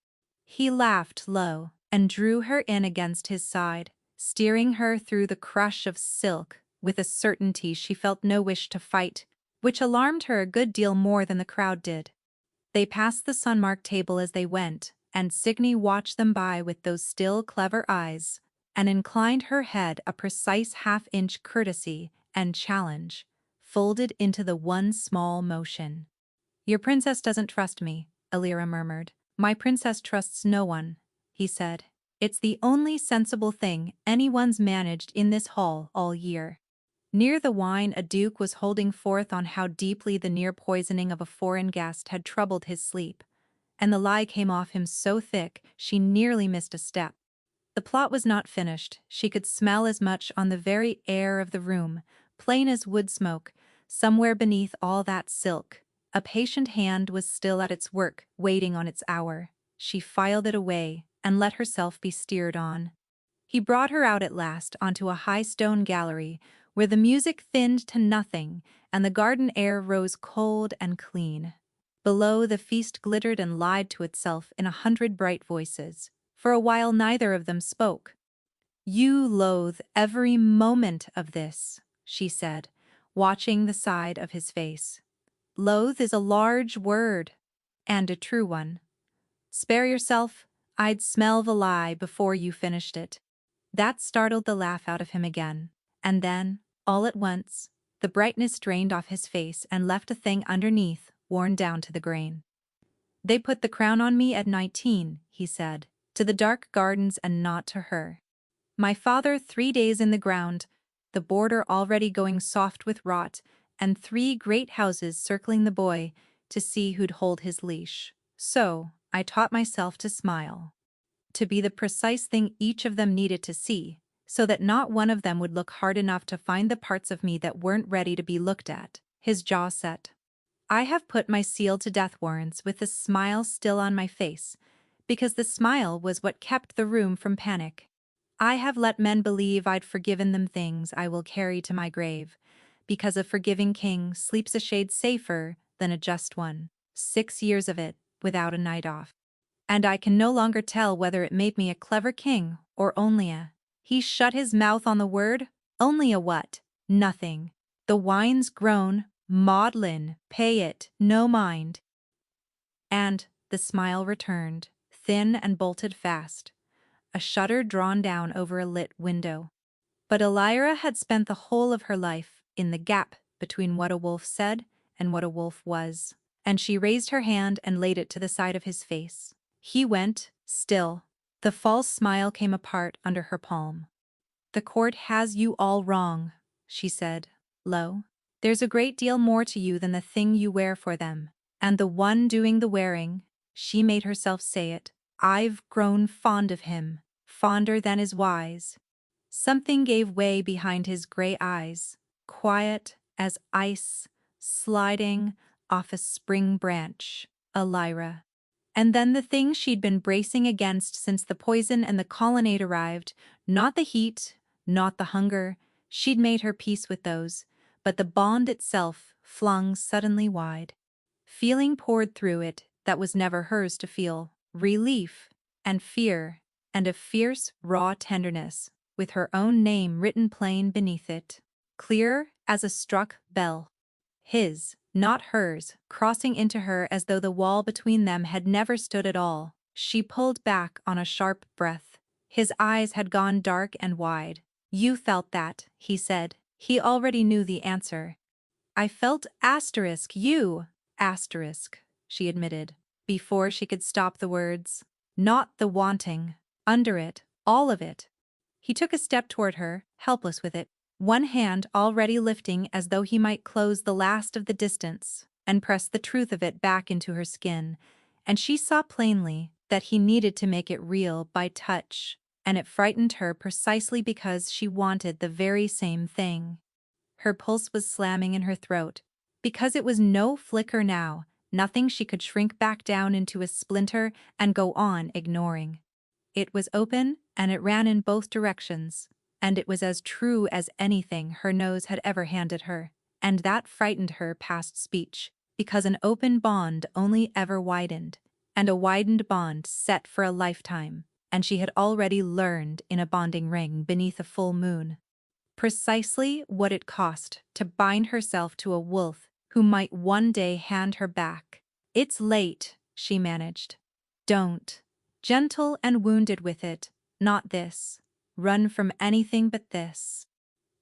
He laughed low and drew her in against his side, steering her through the crush of silk with a certainty she felt no wish to fight, which alarmed her a good deal more than the crowd did. They passed the sunmarked table as they went, and Signy watched them by with those still clever eyes, and inclined her head a precise half-inch courtesy and challenge, folded into the one small motion. "Your princess doesn't trust me," Elira murmured. "My princess trusts no one," he said. "It's the only sensible thing anyone's managed in this hall all year." Near the wine a duke was holding forth on how deeply the near poisoning of a foreign guest had troubled his sleep, and the lie came off him so thick she nearly missed a step. The plot was not finished. She could smell as much on the very air of the room, plain as wood smoke, somewhere beneath all that silk. A patient hand was still at its work, waiting on its hour. She filed it away and let herself be steered on. He brought her out at last onto a high stone gallery where the music thinned to nothing and the garden air rose cold and clean. Below, the feast glittered and lied to itself in 100 bright voices. For a while neither of them spoke. "You loathe every moment of this," she said, watching the side of his face. "Loathe is a large word, and a true one. Spare yourself, I'd smell the lie before you finished it." That startled the laugh out of him again, and then, all at once, the brightness drained off his face and left a thing underneath, worn down to the grain. "They put the crown on me at 19, he said, "to the dark gardens and not to her. My father 3 days in the ground, the border already going soft with rot, and 3 great houses circling the boy to see who'd hold his leash. So, I taught myself to smile. To be the precise thing each of them needed to see, so that not one of them would look hard enough to find the parts of me that weren't ready to be looked at." His jaw set. I have put my seal to death warrants with the smile still on my face, because the smile was what kept the room from panic. I have let men believe I'd forgiven them things I will carry to my grave, because a forgiving king sleeps a shade safer than a just one. 6 years of it, without a night off. And I can no longer tell whether it made me a clever king or only a— He shut his mouth on the word. Only a what? Nothing. The wine's grown, maudlin, pay it, no mind. And the smile returned, thin and bolted fast, a shutter drawn down over a lit window. But Elira had spent the whole of her life in the gap between what a wolf said and what a wolf was, and she raised her hand and laid it to the side of his face. He went, still. The false smile came apart under her palm. "The court has you all wrong," she said, low. "There's a great deal more to you than the thing you wear for them. And the one doing the wearing," she made herself say it, "I've grown fond of him, fonder than is wise." Something gave way behind his gray eyes, quiet as ice, sliding off a spring branch. Elira. And then the thing she'd been bracing against since the poison and the colonnade arrived, not the heat, not the hunger, she'd made her peace with those, but the bond itself flung suddenly wide. Feeling poured through it that was never hers to feel, relief and fear and a fierce, raw tenderness, with her own name written plain beneath it, clear as a struck bell. His, not hers, crossing into her as though the wall between them had never stood at all. She pulled back on a sharp breath. His eyes had gone dark and wide. "You felt that," he said. He already knew the answer. "I felt you, she admitted, before she could stop the words. "Not the wanting. Under it, all of it." He took a step toward her, helpless with it, one hand already lifting as though he might close the last of the distance and press the truth of it back into her skin, and she saw plainly that he needed to make it real by touch, and it frightened her precisely because she wanted the very same thing. Her pulse was slamming in her throat, because it was no flicker now, nothing she could shrink back down into a splinter and go on ignoring. It was open, and it ran in both directions, and it was as true as anything her nose had ever handed her, and that frightened her past speech, because an open bond only ever widened, and a widened bond set for a lifetime, and she had already learned in a bonding ring beneath a full moon precisely what it cost to bind herself to a wolf who might one day hand her back. "It's late," she managed. "Don't." Gentle and wounded with it, "Not this. Run from anything but this."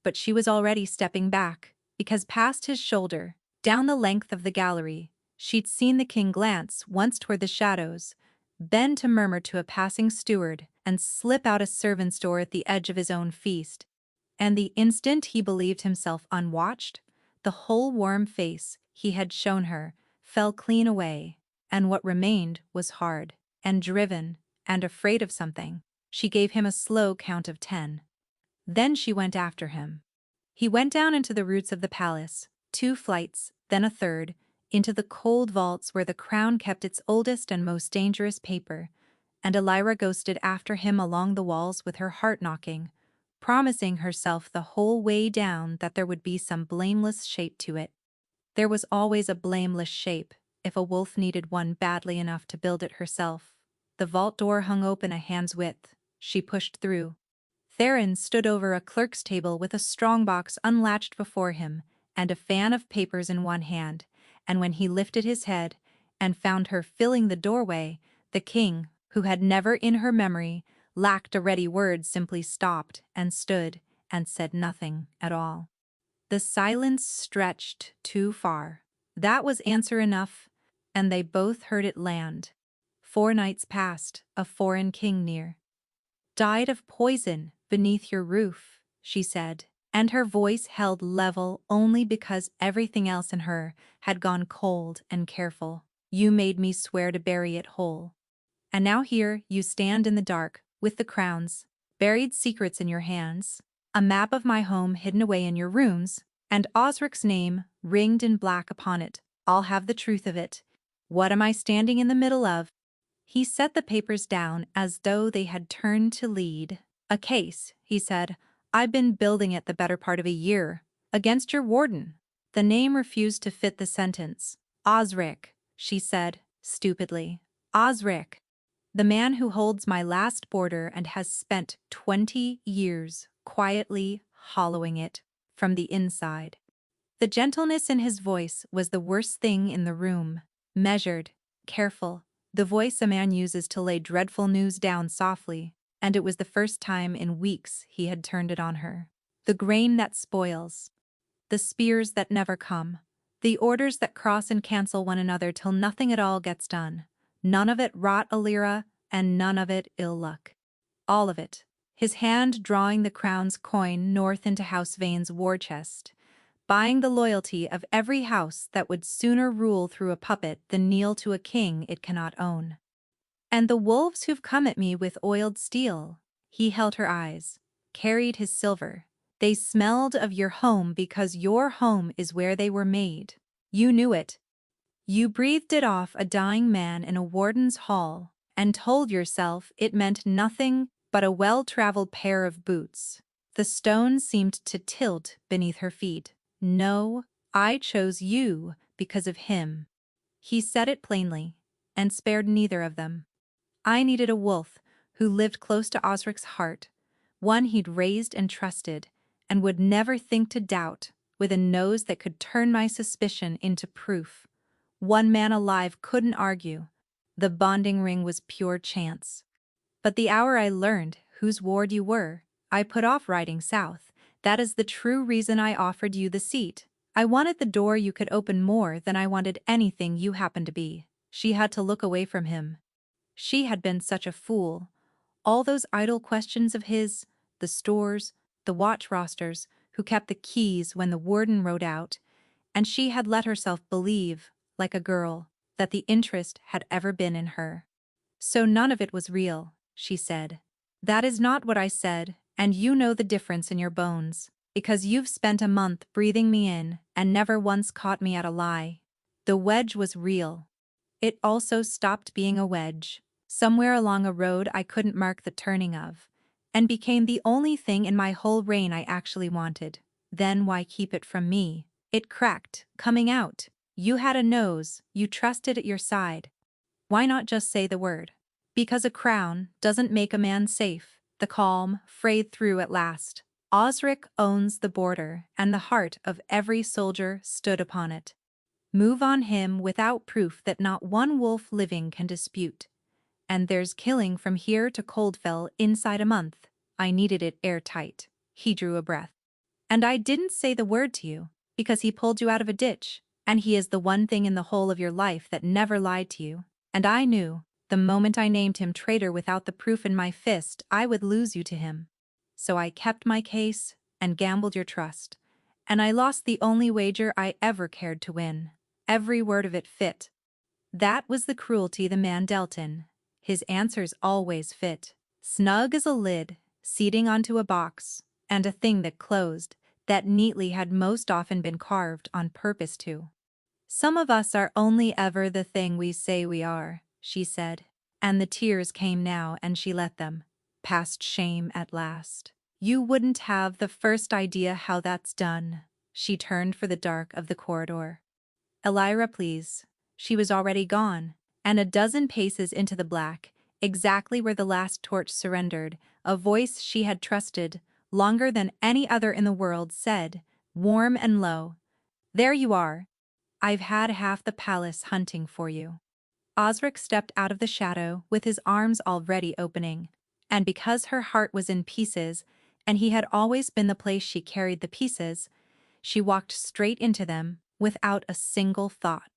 But she was already stepping back, because past his shoulder, down the length of the gallery, she'd seen the king glance once toward the shadows, bend to murmur to a passing steward, and slip out a servant's door at the edge of his own feast. And the instant he believed himself unwatched, the whole warm face he had shown her fell clean away, and what remained was hard and driven and afraid of something. She gave him a slow count of 10. Then she went after him. He went down into the roots of the palace, 2 flights, then a third, into the cold vaults where the crown kept its oldest and most dangerous paper, and Elira ghosted after him along the walls with her heart knocking, promising herself the whole way down that there would be some blameless shape to it. There was always a blameless shape, if a wolf needed one badly enough to build it herself. The vault door hung open a hand's width. She pushed through. Theron stood over a clerk's table with a strongbox unlatched before him and a fan of papers in one hand, and when he lifted his head and found her filling the doorway, the king, who had never in her memory lacked a ready word, simply stopped and stood and said nothing at all. The silence stretched too far. That was answer enough, and they both heard it land. 4 nights passed, a foreign king near. "Died of poison beneath your roof," she said, and her voice held level only because everything else in her had gone cold and careful. "You made me swear to bury it whole. And now here you stand in the dark, with the crowns, buried secrets in your hands, a map of my home hidden away in your rooms, and Osric's name ringed in black upon it, I'll have the truth of it. What am I standing in the middle of? He set the papers down as though they had turned to lead. A case, he said. I've been building it the better part of a year. Against your warden. The name refused to fit the sentence. Osric, she said, stupidly. Osric. The man who holds my last boarder and has spent 20 years quietly hollowing it from the inside. The gentleness in his voice was the worst thing in the room. Measured, careful, the voice a man uses to lay dreadful news down softly, and it was the first time in weeks he had turned it on her. The grain that spoils. The spears that never come. The orders that cross and cancel one another till nothing at all gets done. None of it rot Alira, and none of it ill luck. All of it. His hand drawing the crown's coin north into House Vane's war chest, buying the loyalty of every house that would sooner rule through a puppet than kneel to a king it cannot own. And the wolves who've come at me with oiled steel. He held her eyes, carried his silver. They smelled of your home because your home is where they were made. You knew it. You breathed it off a dying man in a warden's hall and told yourself it meant nothing but a well-traveled pair of boots. The stone seemed to tilt beneath her feet. No, I chose you because of him. He said it plainly, and spared neither of them. I needed a wolf who lived close to Osric's heart, one he'd raised and trusted, and would never think to doubt, with a nose that could turn my suspicion into proof. One man alive couldn't argue. The bonding ring was pure chance. But the hour I learned whose ward you were, I put off riding south. That is the true reason I offered you the seat. I wanted the door you could open more than I wanted anything you happened to be. She had to look away from him. She had been such a fool. All those idle questions of his, the stores, the watch rosters, who kept the keys when the warden rode out, and she had let herself believe, like a girl, that the interest had ever been in her. So none of it was real, she said. That is not what I said, and you know the difference in your bones, because you've spent a month breathing me in and never once caught me at a lie. The wedge was real. It also stopped being a wedge, somewhere along a road I couldn't mark the turning of, and became the only thing in my whole reign I actually wanted. Then why keep it from me? It cracked, coming out. You had a nose, you trusted at your side. Why not just say the word? Because a crown doesn't make a man safe. The calm frayed through at last. Osric owns the border, and the heart of every soldier stood upon it. Move on him without proof that not one wolf living can dispute. And there's killing from here to Coldfell inside a month. I needed it airtight. He drew a breath. And I didn't say the word to you, because he pulled you out of a ditch, and he is the one thing in the whole of your life that never lied to you. And I knew, the moment I named him traitor without the proof in my fist, I would lose you to him. So I kept my case and gambled your trust. And I lost the only wager I ever cared to win. Every word of it fit. That was the cruelty the man dealt in. His answers always fit. Snug as a lid, seating onto a box, and a thing that closed, that neatly had most often been carved on purpose to. Some of us are only ever the thing we say we are, she said, and the tears came now and she let them, past shame at last. You wouldn't have the first idea how that's done. She turned for the dark of the corridor. Elira, please. She was already gone, and a dozen paces into the black, exactly where the last torch surrendered, a voice she had trusted longer than any other in the world said, warm and low, "There you are. I've had half the palace hunting for you." Osric stepped out of the shadow with his arms already opening, and because her heart was in pieces, and he had always been the place she carried the pieces, she walked straight into them without a single thought.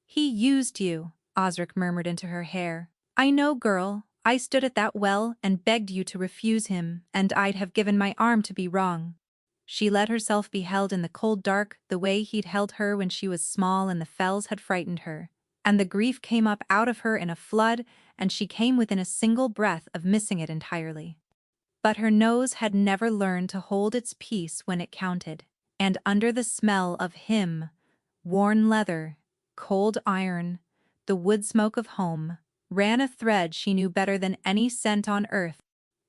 "He used you," Osric murmured into her hair. "I know, girl. I stood at that well and begged you to refuse him, and I'd have given my arm to be wrong." She let herself be held in the cold dark the way he'd held her when she was small and the fells had frightened her, and the grief came up out of her in a flood, and she came within a single breath of missing it entirely. But her nose had never learned to hold its peace when it counted, and under the smell of him, worn leather, cold iron, the wood smoke of home, ran a thread she knew better than any scent on earth.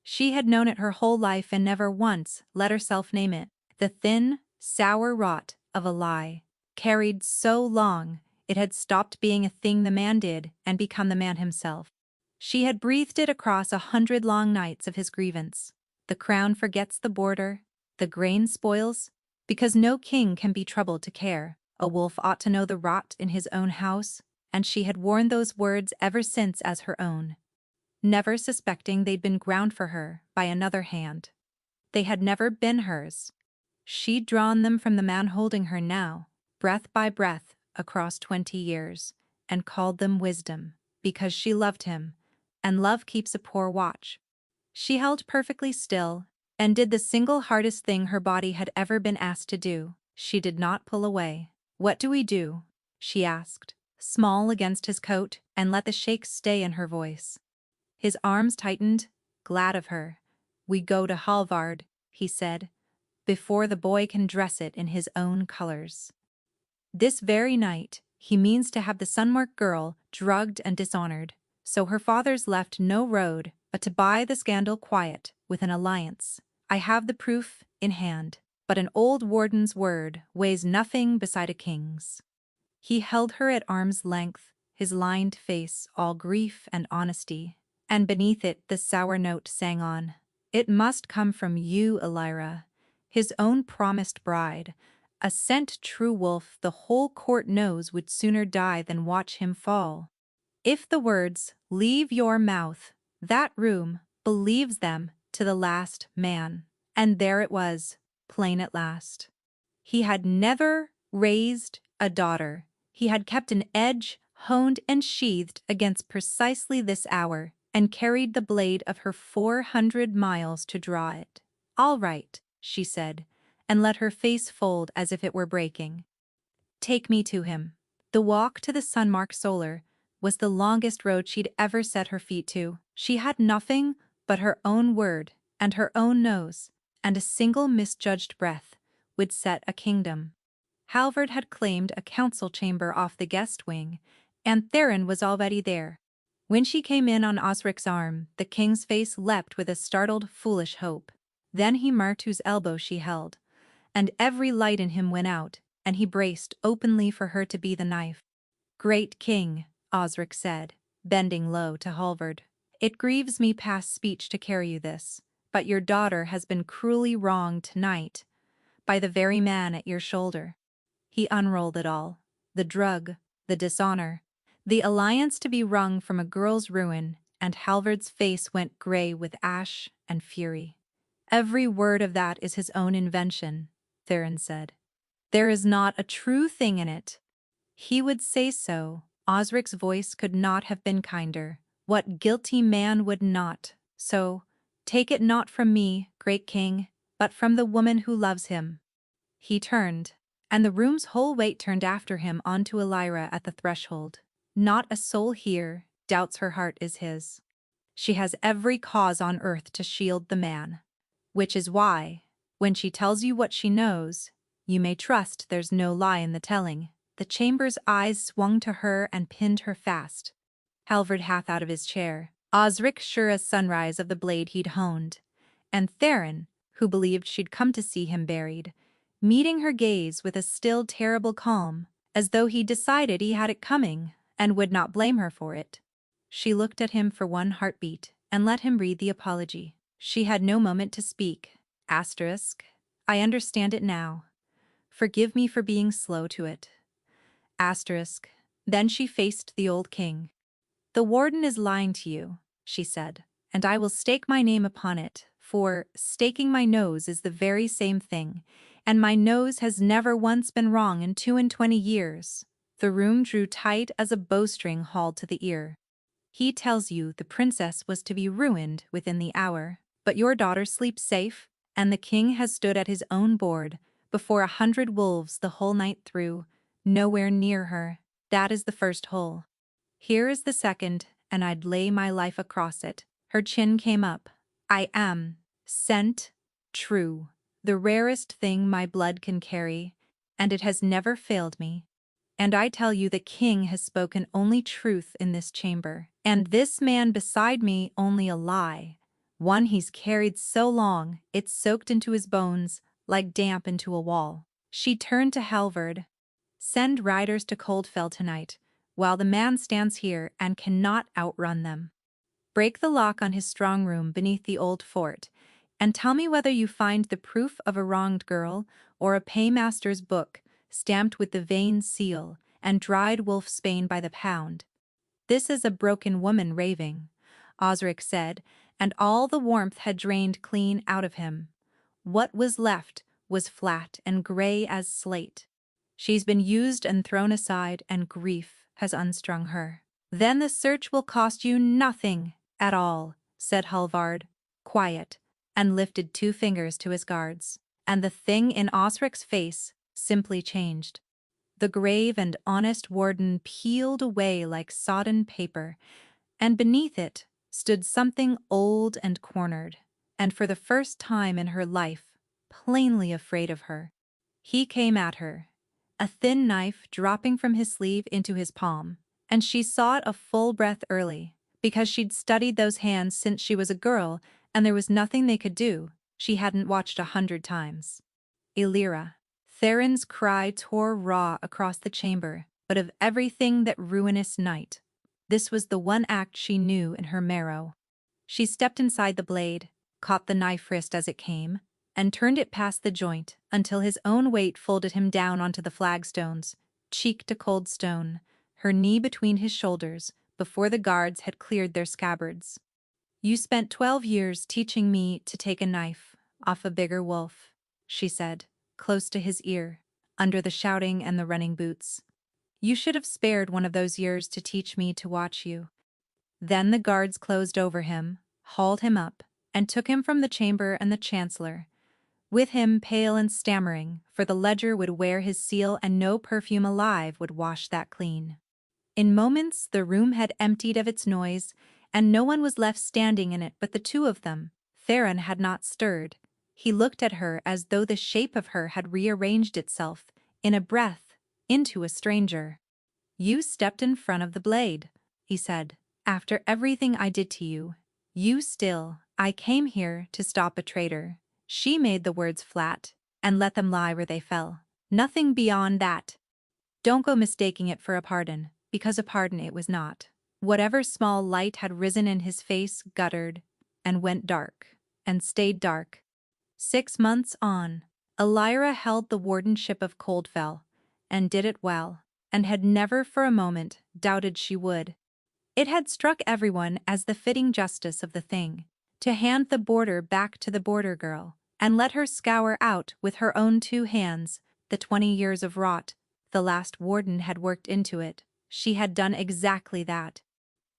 She had known it her whole life and never once let herself name it. The thin, sour rot of a lie, carried so long it had stopped being a thing the man did and become the man himself. She had breathed it across 100 long nights of his grievance. The crown forgets the border, the grain spoils, because no king can be troubled to care. A wolf ought to know the rot in his own house, and she had worn those words ever since as her own, never suspecting they'd been ground for her by another hand. They had never been hers. She'd drawn them from the man holding her now, breath by breath, across 20 years, and called them wisdom, because she loved him, and love keeps a poor watch. She held perfectly still, and did the single hardest thing her body had ever been asked to do. She did not pull away. "What do we do?" she asked, small against his coat, and let the shake stay in her voice. His arms tightened, glad of her. "We go to Halvard," he said, "before the boy can dress it in his own colors. This very night, he means to have the Sunmark girl drugged and dishonored, so her father's left no road but to buy the scandal quiet with an alliance. I have the proof in hand, but an old warden's word weighs nothing beside a king's." He held her at arm's length, his lined face all grief and honesty, and beneath it the sour note sang on. "It must come from you, Elira, his own promised bride, a scent true wolf the whole court knows would sooner die than watch him fall. If the words leave your mouth, that room believes them to the last man." And there it was, plain at last. He had never raised a daughter. He had kept an edge honed and sheathed against precisely this hour, and carried the blade of her 400 miles to draw it. "All right," she said, and let her face fold as if it were breaking. "Take me to him." The walk to the Sunmark Solar was the longest road she'd ever set her feet to. She had nothing but her own word and her own nose, and a single misjudged breath would set a kingdom. Halvard had claimed a council chamber off the guest wing, and Theron was already there. When she came in on Osric's arm, the king's face leapt with a startled, foolish hope. Then he marked whose elbow she held, and every light in him went out, and he braced openly for her to be the knife. "Great king," Osric said, bending low to Halvard, "it grieves me past speech to carry you this, but your daughter has been cruelly wronged tonight by the very man at your shoulder." He unrolled it all. The drug, the dishonor, the alliance to be wrung from a girl's ruin, and Halvard's face went gray with ash and fury. "Every word of that is his own invention," Theron said. "There is not a true thing in it." He would say so. Osric's voice could not have been kinder. What guilty man would not? So, take it not from me, great king, but from the woman who loves him. He turned, and the room's whole weight turned after him onto Elira at the threshold. Not a soul here doubts her heart is his. She has every cause on earth to shield the man. Which is why, when she tells you what she knows, you may trust there's no lie in the telling. The chamber's eyes swung to her and pinned her fast. Halvard half out of his chair, Osric sure as sunrise of the blade he'd honed, and Theron, who believed she'd come to see him buried, meeting her gaze with a still terrible calm, as though he'd decided he had it coming and would not blame her for it. She looked at him for one heartbeat and let him read the apology. She had no moment to speak. Asterisk. "I understand it now. Forgive me for being slow to it." Asterisk. Then she faced the old king. "The warden is lying to you," she said, "and I will stake my name upon it, for staking my nose is the very same thing, and my nose has never once been wrong in 22 years." The room drew tight as a bowstring hauled to the ear. "He tells you the princess was to be ruined within the hour, but your daughter sleeps safe, and the king has stood at his own board before 100 wolves the whole night through, nowhere near her. That is the first hole. Here is the second, and I'd lay my life across it." Her chin came up. "I am scent true, the rarest thing my blood can carry, and it has never failed me." And I tell you the king has spoken only truth in this chamber, and this man beside me only a lie. One he's carried so long, it's soaked into his bones, like damp into a wall. She turned to Halvard. Send riders to Coldfell tonight, while the man stands here and cannot outrun them. Break the lock on his strong room beneath the old fort, and tell me whether you find the proof of a wronged girl or a paymaster's book stamped with the Vane seal and dried wolfsbane by the pound. This is a broken woman raving, Osric said, and all the warmth had drained clean out of him. What was left was flat and gray as slate. She's been used and thrown aside, and grief has unstrung her. Then the search will cost you nothing at all, said Halvard, quiet, and lifted 2 fingers to his guards. And the thing in Osric's face simply changed. The grave and honest warden peeled away like sodden paper, and beneath it stood something old and cornered, and for the first time in her life, plainly afraid of her. He came at her, a thin knife dropping from his sleeve into his palm, and she saw it a full breath early, because she'd studied those hands since she was a girl, and there was nothing they could do she hadn't watched 100 times. Elira. Theron's cry tore raw across the chamber, but of everything that ruinous night, this was the one act she knew in her marrow. She stepped inside the blade, caught the knife wrist as it came, and turned it past the joint until his own weight folded him down onto the flagstones, cheek to cold stone, her knee between his shoulders, before the guards had cleared their scabbards. You spent 12 years teaching me to take a knife off a bigger wolf, she said, close to his ear, under the shouting and the running boots. You should have spared one of those years to teach me to watch you. Then the guards closed over him, hauled him up, and took him from the chamber and the chancellor, with him pale and stammering, for the ledger would wear his seal and no perfume alive would wash that clean. In moments the room had emptied of its noise, and no one was left standing in it but the 2 of them. Theron had not stirred. He looked at her as though the shape of her had rearranged itself, in a breath, into a stranger. You stepped in front of the blade, he said. After everything I did to you, I came here to stop a traitor. She made the words flat, and let them lie where they fell. Nothing beyond that. Don't go mistaking it for a pardon, because a pardon it was not. Whatever small light had risen in his face guttered, and went dark, and stayed dark. 6 months on, Elira held the wardenship of Coldfell, and did it well, and had never for a moment doubted she would. It had struck everyone as the fitting justice of the thing, to hand the border back to the border girl, and let her scour out with her own 2 hands the 20 years of rot the last warden had worked into it. She had done exactly that.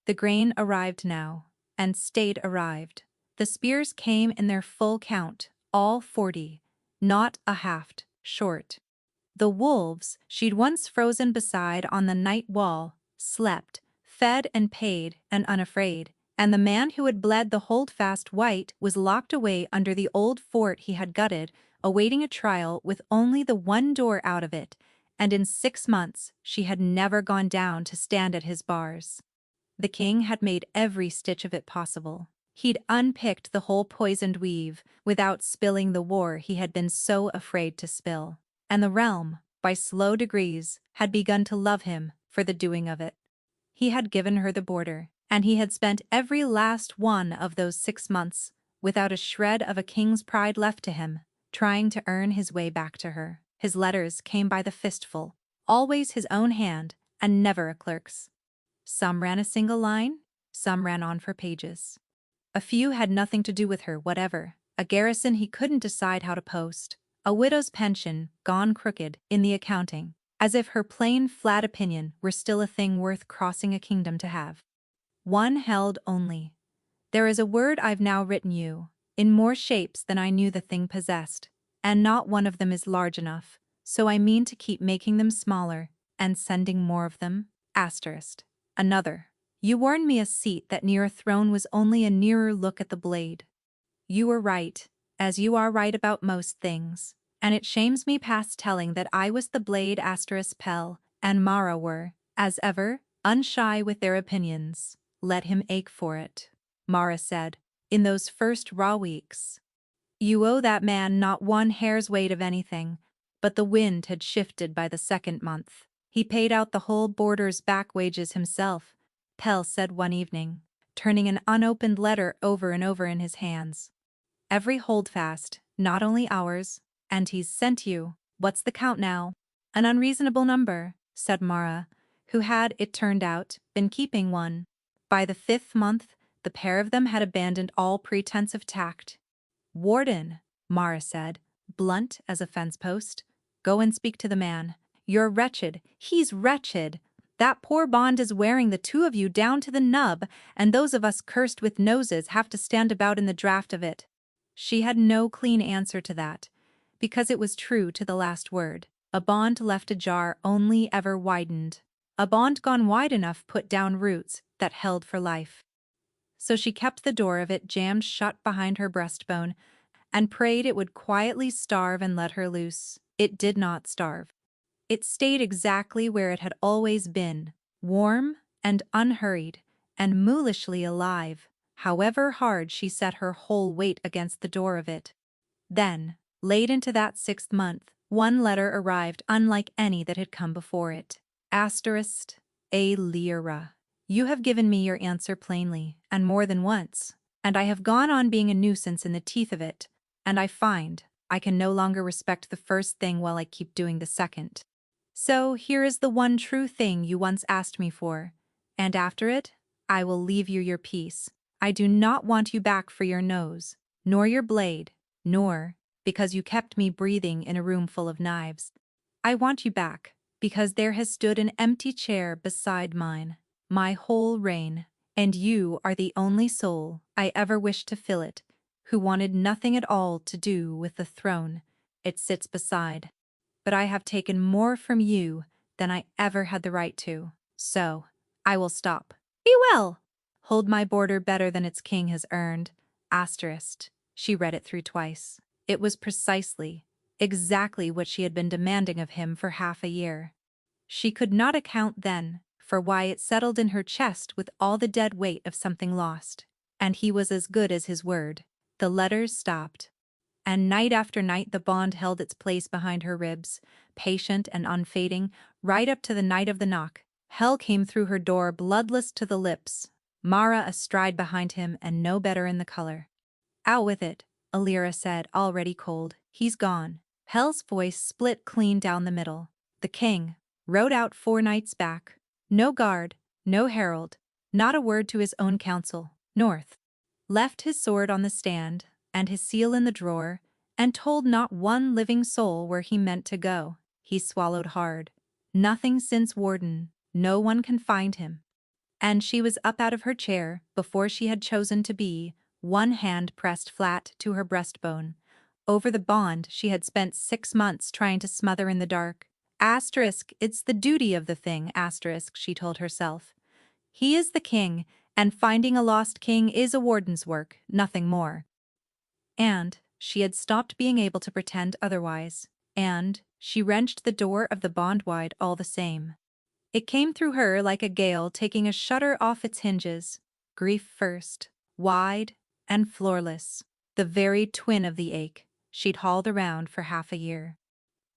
The grain arrived now, and stayed arrived. The spears came in their full count, all 40, not a haft short. The wolves she'd once frozen beside on the night wall slept, fed and paid and unafraid, and the man who had bled the holdfast white was locked away under the old fort he had gutted, awaiting a trial with only the one door out of it, and in 6 months she had never gone down to stand at his bars. The king had made every stitch of it possible. He'd unpicked the whole poisoned weave without spilling the war he had been so afraid to spill, and the realm, by slow degrees, had begun to love him for the doing of it. He had given her the border, and he had spent every last one of those 6 months, without a shred of a king's pride left to him, trying to earn his way back to her. His letters came by the fistful, always his own hand, and never a clerk's. Some ran a single line, some ran on for pages. A few had nothing to do with her whatever, a garrison he couldn't decide how to post, a widow's pension gone crooked in the accounting, as if her plain flat opinion were still a thing worth crossing a kingdom to have. One held only. There is a word I've now written you, in more shapes than I knew the thing possessed, and not one of them is large enough, so I mean to keep making them smaller, and sending more of them. Asterisk. Another. You warned me a seat that near a throne was only a nearer look at the blade. You were right, as you are right about most things, and it shames me past telling that I was the blade *Pell, and Mara were, as ever, unshy with their opinions. Let him ache for it, Mara said, in those first raw weeks. You owe that man not one hair's weight of anything, but the wind had shifted by the second month. He paid out the whole boarder's back wages himself, Pell said one evening, turning an unopened letter over and over in his hands. Every holdfast, not only ours, and he's sent you. What's the count now? An unreasonable number, said Mara, who had, it turned out, been keeping one. By the 5th month, the pair of them had abandoned all pretense of tact. Warden, Mara said, blunt as a fence post, go and speak to the man. You're wretched, he's wretched. That poor bond is wearing the two of you down to the nub, and those of us cursed with noses have to stand about in the draft of it. She had no clean answer to that, because it was true to the last word. A bond left ajar only ever widened. A bond gone wide enough put down roots that held for life. So she kept the door of it jammed shut behind her breastbone and prayed it would quietly starve and let her loose. It did not starve. It stayed exactly where it had always been, warm and unhurried and mullishly alive, however hard she set her whole weight against the door of it. Then, late into that 6th month, one letter arrived unlike any that had come before it. Asterisk, a lira. You have given me your answer plainly, and more than once, and I have gone on being a nuisance in the teeth of it, and I find I can no longer respect the first thing while I keep doing the second. So here is the one true thing you once asked me for, and after it, I will leave you your peace. I do not want you back for your nose, nor your blade, nor because you kept me breathing in a room full of knives. I want you back because there has stood an empty chair beside mine, my whole reign, and you are the only soul I ever wished to fill it, who wanted nothing at all to do with the throne it sits beside. But I have taken more from you than I ever had the right to, so I will stop. Be well! Hold my border better than its king has earned. Asterisk. She read it through twice. It was precisely, exactly what she had been demanding of him for half a year. She could not account then for why it settled in her chest with all the dead weight of something lost, and he was as good as his word. The letters stopped, and night after night the bond held its place behind her ribs, patient and unfading, right up to the night of the knock. Hell came through her door bloodless to the lips, Mara astride behind him and no better in the color. Out with it, Alira said, already cold. He's gone. Hell's voice split clean down the middle. The king rode out 4 nights back. No guard, no herald, not a word to his own council, north. Left his sword on the stand, and his seal in the drawer, and told not one living soul where he meant to go. He swallowed hard. Nothing since Warden, no one can find him. And she was up out of her chair before she had chosen to be, one hand pressed flat to her breastbone. Over the bond she had spent 6 months trying to smother in the dark. Asterisk, it's the duty of the thing, asterisk, she told herself. He is the king, and finding a lost king is a warden's work, nothing more. And she had stopped being able to pretend otherwise, and she wrenched the door of the bond wide all the same. It came through her like a gale taking a shutter off its hinges, grief first, wide and floorless, the very twin of the ache she'd hauled around for half a year.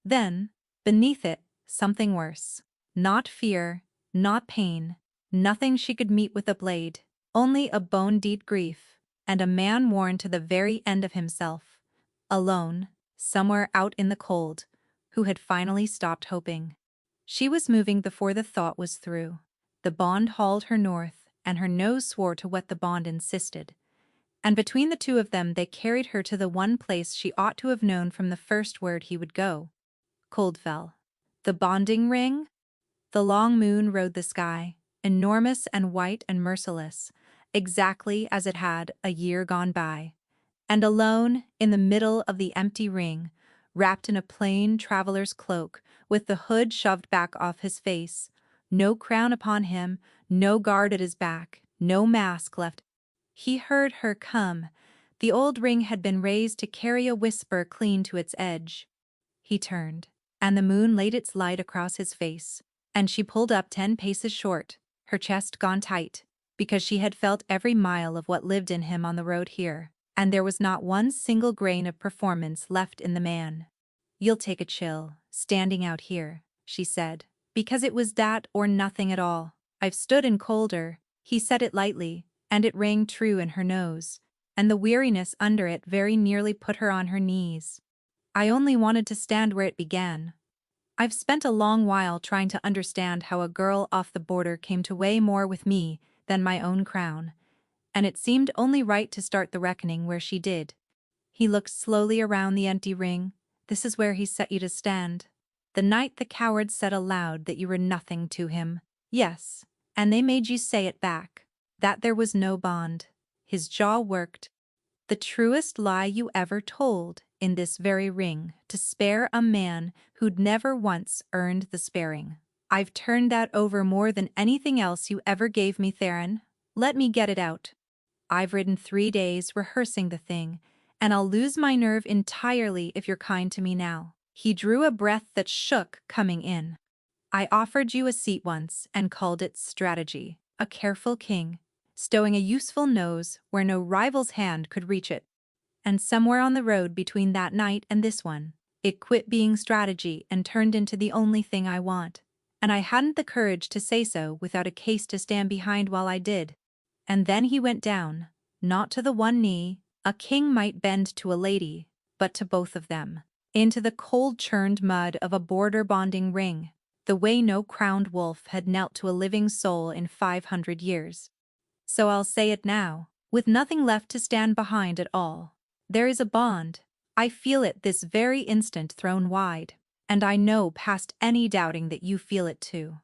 Then, beneath it, something worse. Not fear, not pain, nothing she could meet with a blade, only a bone-deep grief, and a man worn to the very end of himself, alone, somewhere out in the cold, who had finally stopped hoping. She was moving before the thought was through. The bond hauled her north, and her nose swore to what the bond insisted. And between the two of them they carried her to the one place she ought to have known from the first word he would go. Coldfell. The bonding ring? The long moon rode the sky, enormous and white and merciless, exactly as it had a year gone by. And alone, in the middle of the empty ring, wrapped in a plain traveler's cloak, with the hood shoved back off his face, no crown upon him, no guard at his back, no mask left. He heard her come. The old ring had been raised to carry a whisper clean to its edge. He turned, and the moon laid its light across his face, And she pulled up 10 paces short, her chest gone tight, because she had felt every mile of what lived in him on the road here, and there was not one single grain of performance left in the man. "You'll take a chill, standing out here," she said, "because it was that or nothing at all. I've stood in colder," he said it lightly, and it rang true in her nose, and the weariness under it very nearly put her on her knees. "I only wanted to stand where it began. I've spent a long while trying to understand how a girl off the border came to weigh more with me than my own crown, and it seemed only right to start the reckoning where she did." He looked slowly around the empty ring. "This is where he set you to stand. The night the coward said aloud that you were nothing to him. Yes, and they made you say it back, that there was no bond." His jaw worked. "The truest lie you ever told, in this very ring, to spare a man who'd never once earned the sparing. I've turned that over more than anything else you ever gave me, Theron. Let me get it out. I've ridden 3 days rehearsing the thing, and I'll lose my nerve entirely if you're kind to me now." He drew a breath that shook coming in. "I offered you a seat once and called it strategy. A careful king, stowing a useful nose where no rival's hand could reach it. And somewhere on the road between that night and this one, it quit being strategy and turned into the only thing I want. And I hadn't the courage to say so without a case to stand behind while I did." And then he went down, not to the one knee a king might bend to a lady, but to both of them, into the cold-churned mud of a border-bonding ring, the way no crowned wolf had knelt to a living soul in 500 years. So I'll say it now, with nothing left to stand behind at all. There is a bond. I feel it this very instant thrown wide, and I know past any doubting that you feel it too.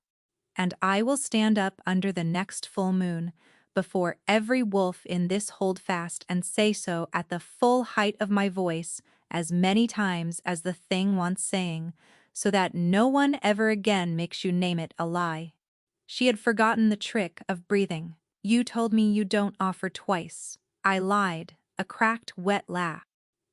And I will stand up under the next full moon, before every wolf in this holdfast and say so at the full height of my voice as many times as the thing wants saying, so that no one ever again makes you name it a lie." She had forgotten the trick of breathing. "You told me you don't offer twice." I lied, a cracked, wet laugh.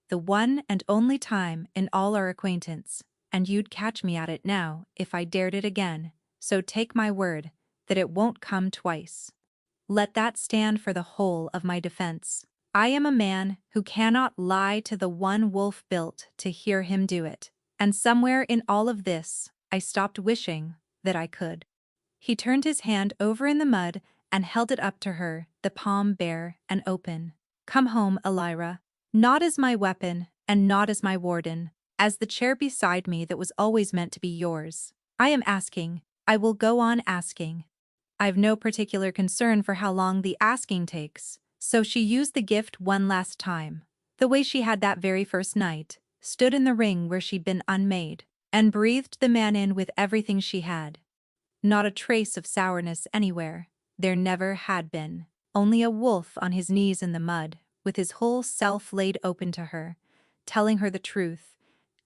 "The one and only time in all our acquaintance, and you'd catch me at it now if I dared it again, so take my word that it won't come twice. Let that stand for the whole of my defense. I am a man who cannot lie to the one wolf built to hear him do it, and somewhere in all of this, I stopped wishing that I could." He turned his hand over in the mud and held it up to her, the palm bare and open. "Come home, Elira. Not as my weapon, and not as my warden, as the chair beside me that was always meant to be yours. I am asking, I will go on asking. I've no particular concern for how long the asking takes." So she used the gift one last time, the way she had that very first night, stood in the ring where she'd been unmade, and breathed the man in with everything she had. Not a trace of sourness anywhere. There never had been. Only a wolf on his knees in the mud, with his whole self laid open to her, telling her the truth,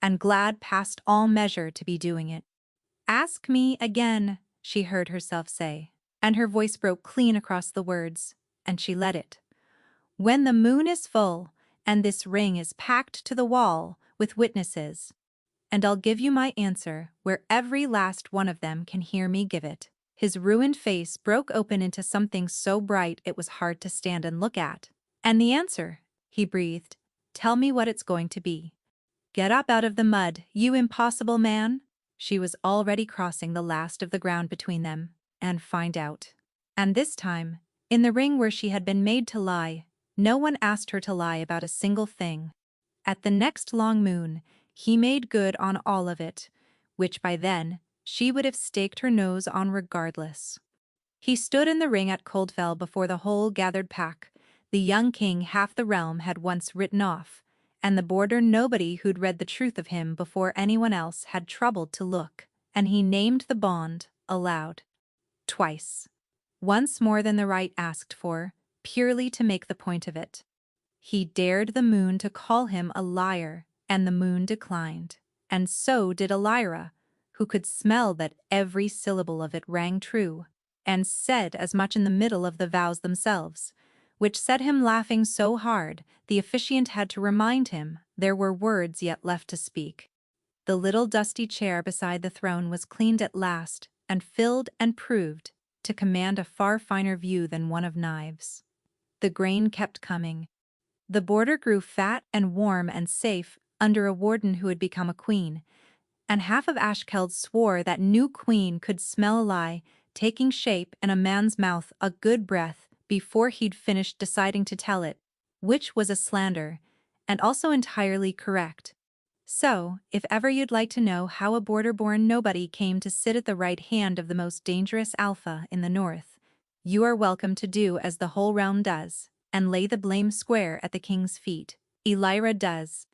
and glad past all measure to be doing it. "Ask me again," she heard herself say, and her voice broke clean across the words, and she let it. "When the moon is full, and this ring is packed to the wall with witnesses, and I'll give you my answer where every last one of them can hear me give it." His ruined face broke open into something so bright it was hard to stand and look at. "And the answer," he breathed. "Tell me what it's going to be. Get up out of the mud, you impossible man." She was already crossing the last of the ground between them, and find out. And this time, in the ring where she had been made to lie, no one asked her to lie about a single thing. At the next long moon, he made good on all of it, which by then, she would have staked her nose on regardless. He stood in the ring at Coldfell before the whole gathered pack, the young king half the realm had once written off, and the border nobody who'd read the truth of him before anyone else had troubled to look, and he named the bond aloud. Twice. Once more than the right asked for, purely to make the point of it. He dared the moon to call him a liar, and the moon declined, and so did Elira, who could smell that every syllable of it rang true, and said as much in the middle of the vows themselves, which set him laughing so hard the officiant had to remind him there were words yet left to speak. The little dusty chair beside the throne was cleaned at last, and filled and proved to command a far finer view than one of knives. The grain kept coming. The border grew fat and warm and safe under a warden who had become a queen, and half of Ashkeld swore that new queen could smell a lie taking shape in a man's mouth a good breath before he'd finished deciding to tell it, which was a slander, and also entirely correct. So, if ever you'd like to know how a border-born nobody came to sit at the right hand of the most dangerous alpha in the north, you are welcome to do as the whole realm does, and lay the blame square at the king's feet. Elira does.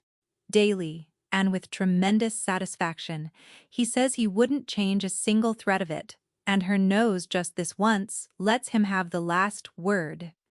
Daily, and with tremendous satisfaction. He says he wouldn't change a single thread of it, and her nose just this once lets him have the last word.